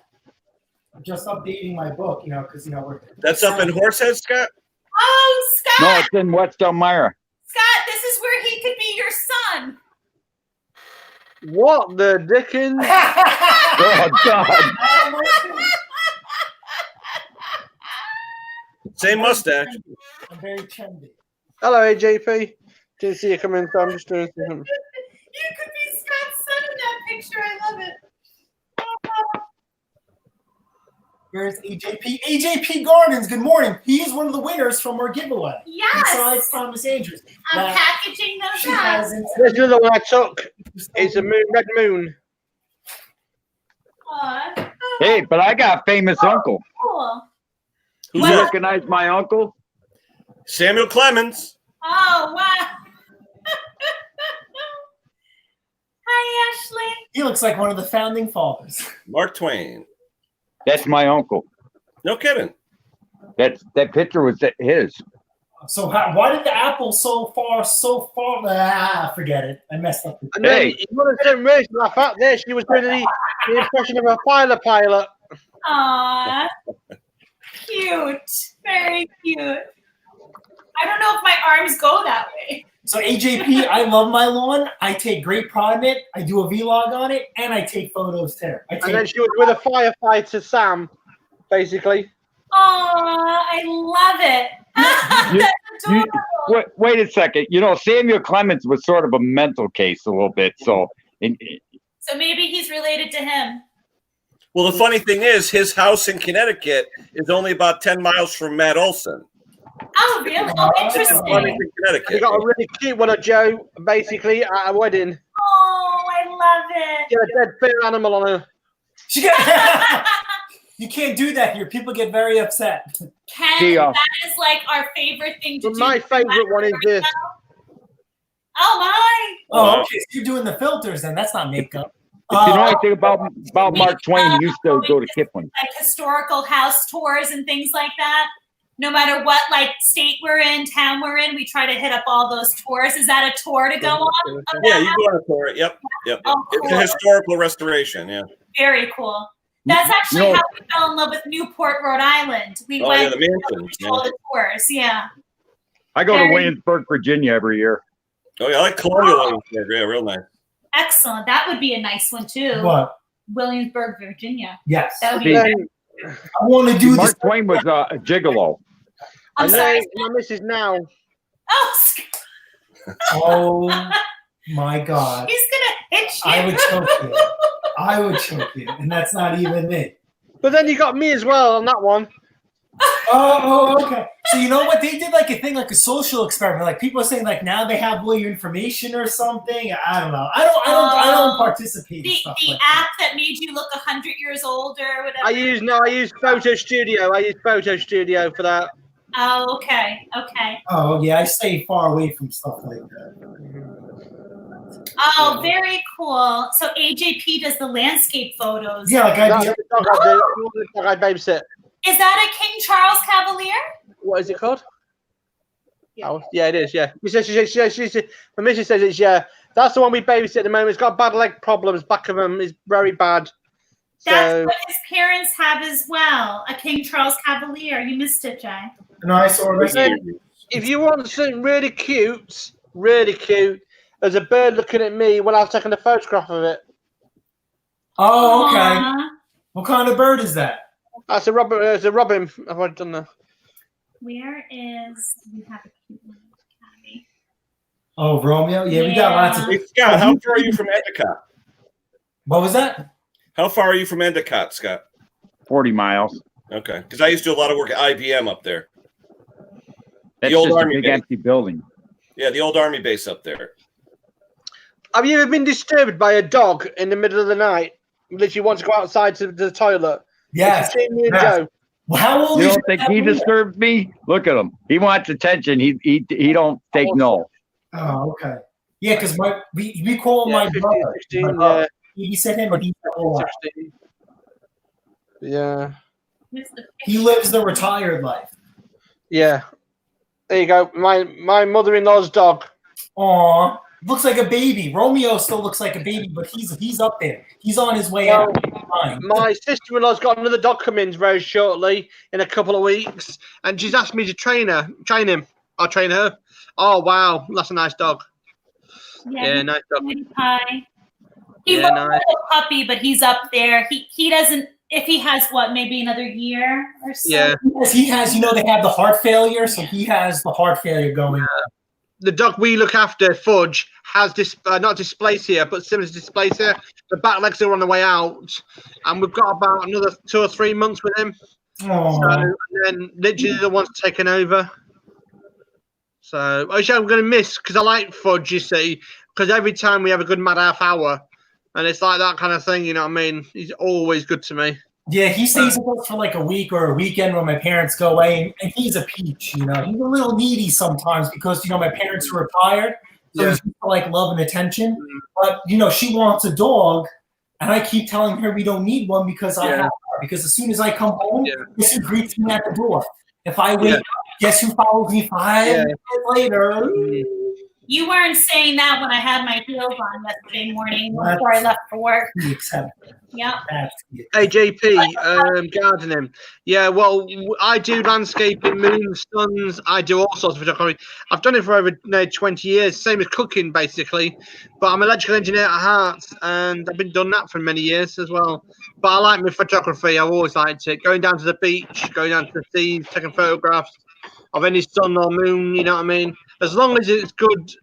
I'm just updating my book, because we're. That's up in Horsehead, Scott? Oh, Scott. No, it's in West Elmira. Scott, this is where he could be your son. What the dickens? Oh, God. Same mustache. I'm very trendy. Hello, AJP. Didn't see you come in, so I'm just doing something. You could be Scott's son in that picture. I love it. Where's AJP? AJP Gardens, good morning. He is one of the winners from our giveaway. Yes. Besides Thomas Andrews. I'm packaging those She up. hasn't. There's another one I took. It's a moon, red moon. Aw. Hey, but I got a famous uncle. Cool. You Who's that? recognize my uncle? Samuel Clemens. Oh, wow. Hi, Ashley. He looks like one of the founding fathers. Mark Twain. That's my uncle. No kidding. That picture was his. So why did the apple so far? Forget it. I messed up. And then Hey. you want to raise laugh out there. She was doing the impression of a pilot. Aw. Cute. Very cute. I don't know if my arms go that way. So AJP, I love my lawn. I take great pride in it. I do a vlog on it, and I take photos too. And then she was with a firefighter, Sam, basically. Oh, I love it. That's adorable. Wait a second. You know, Samuel Clemens was sort of a mental case a little bit. So Maybe he's related to him. Well, the funny thing is, his house in Connecticut is only about 10 miles from Matt Olson. Oh, really? Oh, interesting. Connecticut. You got a really cute one of Joe, basically, at a wedding. Oh, I love it. Get a dead bear animal on her. You can't do that here. People get very upset. Ken, that is like our favorite thing to do. My favorite one is this. Oh, my. Oh, okay. So you're doing the filters, then. That's not makeup. You know anything about Mark Twain? He used to go to Kipling. Like historical house tours and things like that. No matter what like state we're in, town we're in, we try to hit up all those tours. Is that a tour to go on? Yeah, you go on a tour. Yep. Oh, cool. It's a historical restoration. Yeah. Very cool. That's actually how we fell in love with Newport, Rhode Island. We went the mansion. all the tours. Yeah. I go to Williamsburg, Virginia every year. Oh yeah, I like Colonial Williamsburg. Yeah, real nice. Excellent. That would be a nice one too. What? Williamsburg, Virginia. Yes. That would be. I want to do this. Mark Twain was a gigolo. I'm sorry. My missus now. Oh. My God. He's gonna hit you. I would choke you. I would choke you, and that's not even me. But then you got me as well on that one. Oh, okay. So you know what? They did like a thing, like a social experiment. Like people are saying, like now they have all your information or something. I don't know. I don't participate in stuff the like app that made you look 100 years older or whatever. I use Photo Studio. I use Photo Studio for that. Oh, okay. Okay. Oh, yeah. I stay far away from stuff like that. Oh, very cool. So AJP does the landscape photos. Yeah, like I babysit. Is that a King Charles Cavalier? What is it called? Yeah. Oh, yeah, it is. Yeah. My missus says it's That's the one we babysit at the moment. It's got bad leg problems. Back of him is very bad. That's what his parents have as well. A King Charles Cavalier. You missed it, Jay. Nice order. If you want something really cute, there's a bird looking at me when I've taken a photograph of it. Oh, okay. What kind of bird is that? That's a robin. It's a robin. I've already done that. Where is you have a cute one? Oh, Romeo? Yeah, we got lots of. Hey, Scott, how far are you from Endicott? What was that? How far are you from Endicott, Scott? 40 miles. Okay, because I used to do a lot of work at IBM up there. That's the old just Army a big base. empty building. Yeah, the old Army base up there. Have you ever been disturbed by a dog in the middle of the night? Literally wants to go outside to the toilet. Yes. Me and Joe. Well, how old You is don't think he disturbed me? Look at him. He wants attention. He don't take no. Oh, okay. Yeah, because we call my 15, brother. 16, He said him, but he's old. 16. Yeah. He lives the retired life. Yeah. There you go. My mother-in-law's dog. Aw, looks like a baby. Romeo still looks like a baby, but he's up there. He's on his way out. My sister-in-law's got another dog coming very shortly in a couple of weeks, and she's asked me to train him. I'll train her. Oh wow, that's a nice dog. Yeah, nice dog. Pie. He looks like a puppy, but he's up there. He doesn't. If he has maybe another year or so. Yeah, he has. You know, they have the heart failure, so he has the heart failure going. The dog we look after, Fudge, has not dysplasia, but similar to dysplasia. The back legs are on the way out, and we've got about another 2 or 3 months with him. Oh. So, and then literally the one's taken over. So, which I'm going to miss because I like Fudge, you see, because every time we have a good mad half hour, and it's like that kind of thing, you know what I mean? He's always good to me. Yeah, he stays with us for like a week or a weekend when my parents go away, and he's a peach, you know. He's a little needy sometimes because, you know, my parents are retired, so he's like love and attention. But, you know, she wants a dog, and I keep telling her we don't need one because I have her. Because as soon as I come home, guess who greets me at the door? If I wait, guess who follows me 5 minutes later? You weren't saying that when I had my heels on yesterday morning before I left for work. Yeah. Hey JP, gardening. Yeah, well, I do landscaping, moons, suns. I do all sorts of photography. I've done it for over 20 years, same as cooking basically. But I'm an electrical engineer at heart, and I've been done that for many years as well. But I like my photography. I've always liked it. Going down to the beach, going down to the sea, taking photographs of any sun or moon. You know what I mean? As long as it's good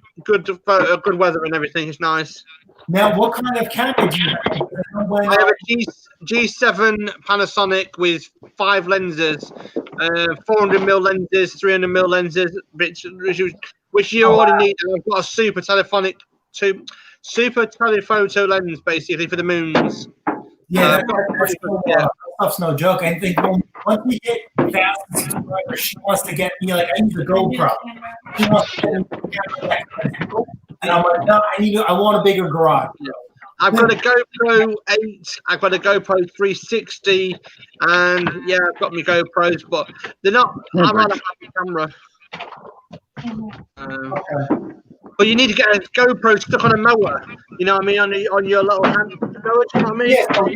weather and everything, it's nice. Now, what kind of camera do you have? I have a G7 Panasonic with 5 lenses, 400mm lenses, 300mm lenses, which you already need. I've got a super telephoto lens basically for the moons. Yeah, that stuff's no joke. I think once we get 1,000 subscribers, she wants to get me like I need a GoPro. She wants to get me a camera, and I'm like, no, I want a bigger garage. Yeah. I've got a GoPro 8, I've got a GoPro 360, and yeah, I've got my GoPros, but they're not. I'd rather have a camera. But you need to get a GoPro stuck on a mower. You know what I mean? On your little hand mower. You know what I mean? Yeah. So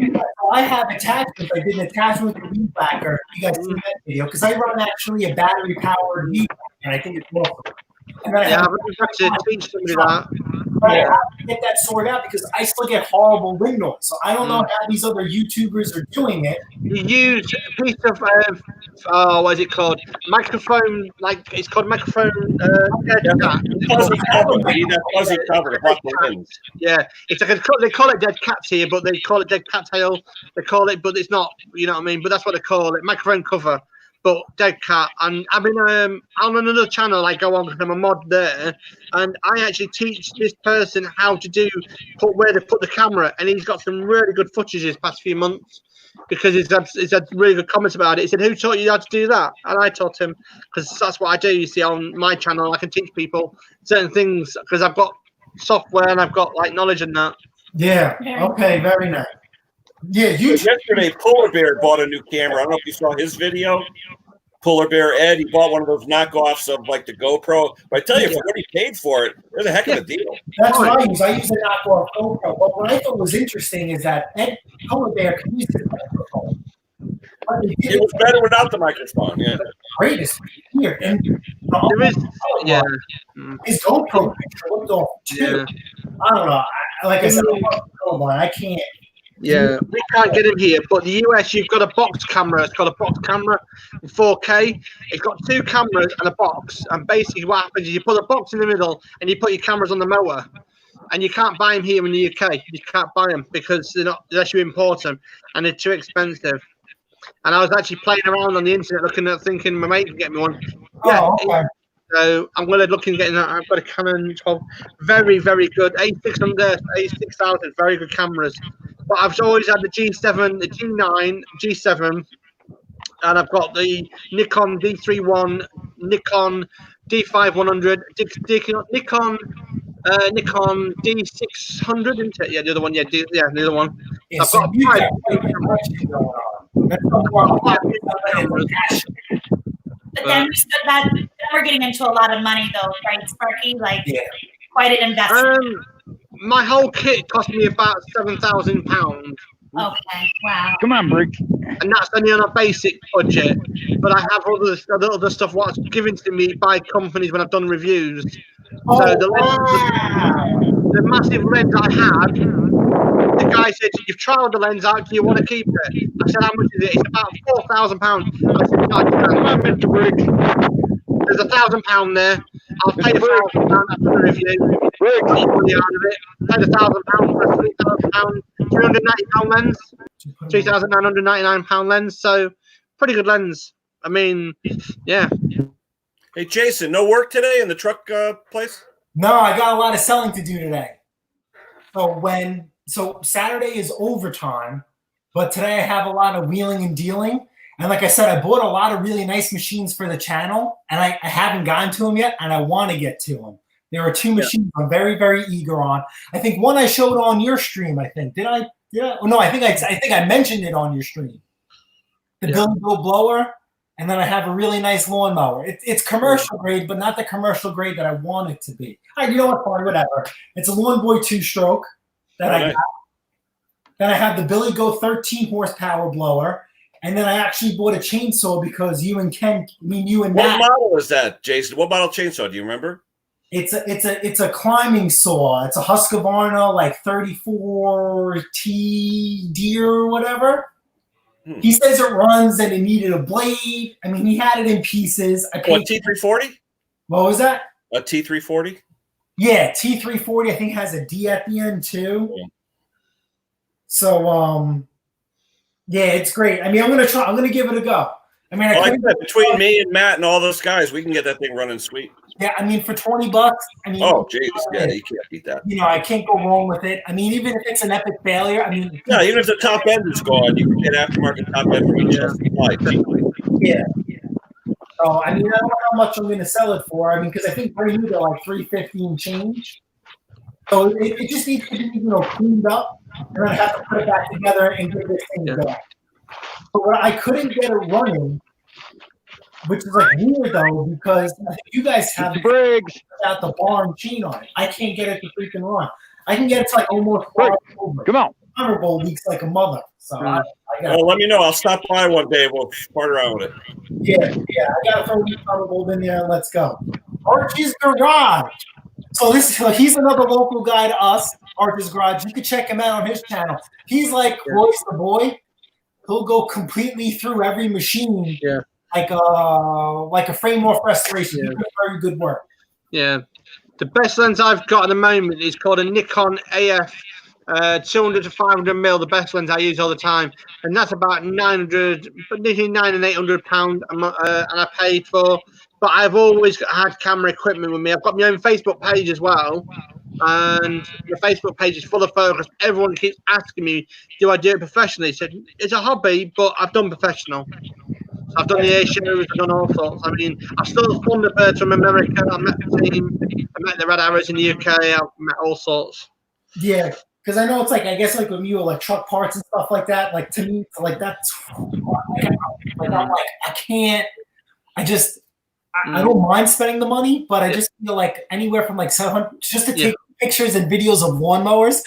I have attachments. I did an attachment with a weed whacker. You guys see that video? Because I run actually a battery-powered weed whacker, and I think it's awesome. And then I have to teach somebody that. But I have to get that sorted out because I still get horrible wind noise. So I don't know how these other YouTubers are doing it. You use a piece of what is it called? Microphone, like it's called microphone. Fuzzy cover. Yeah, it's like they call it dead cats here, but they call it dead cat tail. They call it, but it's not. You know what I mean? But that's what they call it, microphone cover. But dead cat, and I've been on another channel. I go on because I'm a mod there, and I actually teach this person how to where to put the camera, and he's got some really good footage this past few months because he's had really good comments about it. He said, "Who taught you how to do that?" And I taught him because that's what I do. You see, on my channel, I can teach people certain things because I've got software and I've got like knowledge in that. Yeah. Okay. Very nice. Yeah, yesterday Polar Bear bought a new camera. I don't know if you saw his video. Polar Bear Ed, he bought one of those knockoffs of like the GoPro. But I tell you, for what he paid for it, it was a heck of a deal. That's what I use. I use a knockoff GoPro. But what I thought was interesting is that Polar Bear can use the microphone. It was better without the microphone. Yeah, greatest here. And his GoPro picture looked off too. I don't know. Like I said, I can't. Yeah, we can't get in here, but the US, you've got a box camera. It's got a box camera in 4K. It's got 2 cameras and a box. And basically what happens is you put a box in the middle and you put your cameras on the mower. And you can't buy them here in the UK. You can't buy them because they're not, unless you import them, and they're too expensive. And I was actually playing around on the internet looking at thinking my mate could get me one. Yeah. Oh, okay. So I'm going to look and getting that. I've got a Canon 12, very, very good. A600, A6000, very good cameras. But I've always had the G7, the G9, G7, and I've got the Nikon D31, Nikon D5100, Nikon D600, isn't it? Yeah, the other one. Yeah, the other one. Yeah, I've so got you 5 But then we said that we're getting into a lot of money, though, right, Sparky? Like, quite an investment. My whole kit cost me about £7,000. Okay, wow. Come on, Briggs. And that's only on a basic budget. But I have other stuff what's given to me by companies when I've done reviews. So the massive lens I had, the guy said, "You've trialed the lens out. Do you want to keep it?" I said, "How much is it?" It's about £4,000. I said, "No, come on, Mr. Briggs. There's £1,000 there. I'll pay £1,000 after the review. I'll get money out of it. Paid £1,000 for a £3,000, £390 lens, £3,999 lens. So pretty good lens. I mean, yeah." Hey, Jason, no work today in the truck place? No, I got a lot of selling to do today. So Saturday is overtime, but today I have a lot of wheeling and dealing. And like I said, I bought a lot of really nice machines for the channel, and I haven't gotten to them yet, and I want to get to them. There are 2 machines I'm very, very eager on. I think one I showed on your stream, I think. Did I? Yeah. Oh, no, I think I mentioned it on your stream. The Billy Bill blower, and then I have a really nice lawnmower. It's commercial grade, but not the commercial grade that I want it to be. All right, you know what? Fine, whatever. It's a Lawn Boy 2-stroke that I got. Then I have the Billy Go 13 horsepower blower. And then I actually bought a chainsaw because you and Matt. What model is that, Jason? What model chainsaw? Do you remember? It's a climbing saw. It's a Husqvarna like 34T Deer or whatever. He says it runs and it needed a blade. I mean, he had it in pieces. A T340? What was that? A T340? Yeah, T340. I think has a D at the end too. Yeah. So yeah, it's great. I mean, I'm gonna give it a go. I mean, between me and Matt and all those guys, we can get that thing running sweet. Yeah, I mean, for $20, I mean, oh, jeez, yeah, you can't beat that. You know, I can't go wrong with it. I mean, even if it's an epic failure, I mean, yeah, even if the top end is gone, you can get aftermarket top end from each yeah. So, I mean, I don't know how much I'm going to sell it for. I mean, because I think brand new they're like $350 and change. So it just needs to be, you know, cleaned up, and then I have to put it back together and give this thing back. But what I couldn't get it running, which is like weird though, because you guys have out the barn chain on it. I can't get it to freaking run. I can get it to like almost over. Come on. Powerball leaks like a mother. So I got. Well, let me know. I'll stop by one day. We'll part around with it. Yeah. I gotta throw the Powerball in there and let's go. Archie's Garage. So he's another local guy to us. Archie's Garage. You can check him out on his channel. He's like Royce the Boy. He'll go completely through every machine. Yeah. Like a frame off restoration. He does very good work. Yeah. The best lens I've got at the moment is called a Nikon AF 200 to 500 mil. The best lens I use all the time, and that's about 900, but between £900 and £800 a month, and I paid for. But I've always had camera equipment with me. I've got my own Facebook page as well, and the Facebook page is full of photos. Everyone keeps asking me, "Do I do it professionally?" I said it's a hobby, but I've done professional. I've done the air shows, I've done all sorts. I mean, I've still flown the birds from America. I met the team. I met the Red Arrows in the UK. I've met all sorts. Yeah, because I know it's like, I guess like with you, like truck parts and stuff like that. Like to me, like that's like I'm like I can't. I don't mind spending the money, but I just feel like anywhere from like 700 just to take pictures and videos of lawnmowers.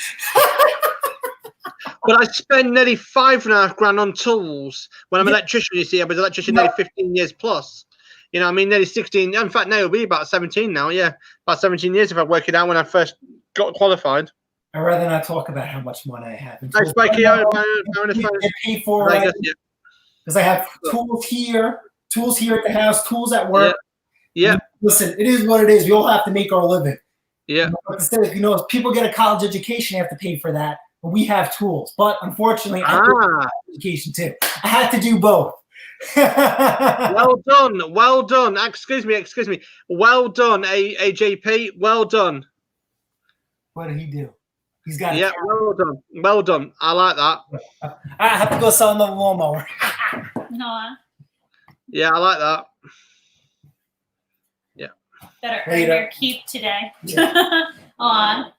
But I spend nearly $5.5 on tools when I'm an electrician. You see, I was an electrician nearly 15 years plus. You know, I mean, nearly 16. In fact, now it'll be about 17 now. Yeah, about 17 years if I work it out when I first got qualified. I'd rather not talk about how much money I have. Thanks, Mikey. I pay for it because I have tools here at the house, tools at work. Yeah. Listen, it is what it is. We all have to make our living. Yeah. You know, if people get a college education, they have to pay for that. But we have tools. But unfortunately, I have education too. I had to do both. Well done. Excuse me. Well done, AJP. Well done. What did he do? He's got well done. I like that. I have to go sell another lawnmower. No. Yeah, I like that. Yeah. Better earn your keep today. Aw.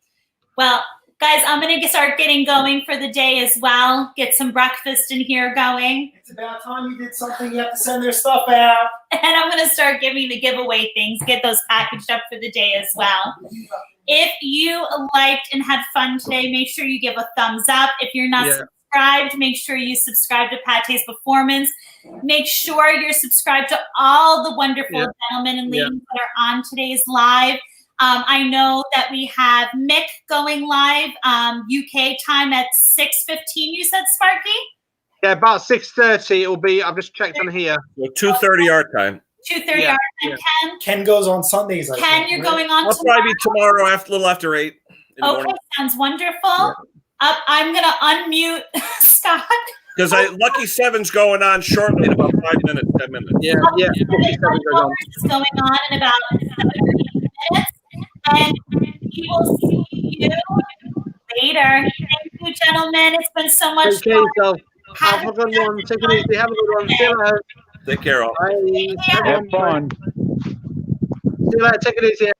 Well, guys, I'm going to start getting going for the day as well. Get some breakfast in here going. It's about time you did something. You have to send their stuff out. And I'm going to start giving the giveaway things, get those packaged up for the day as well. If you liked and had fun today, make sure you give a thumbs up. If you're not subscribed, make sure you subscribe to Pate's Performance. Make sure you're subscribed to all the wonderful gentlemen and ladies that are on today's live. I know that we have Mick going live, UK time at 6:15. You said, Sparky? Yeah, about 6:30. It will be. I've just checked on here. Well, 2:30 our time. 2:30 our time. Ken goes on Sundays. Ken, you're going on I'll tomorrow? probably be tomorrow a little after 8. Okay, sounds wonderful. I'm gonna unmute Scott. Because Lucky 7's going on shortly in about 5 minutes, 10 minutes. Yeah. Lucky 7 is going on in about 7 minutes. And we will see you later. Thank you, gentlemen. It's been so much fun. Have a good one. Take it easy. Have a good one. See you later. Take care, all. Bye. Have fun. See you later. Take it easy.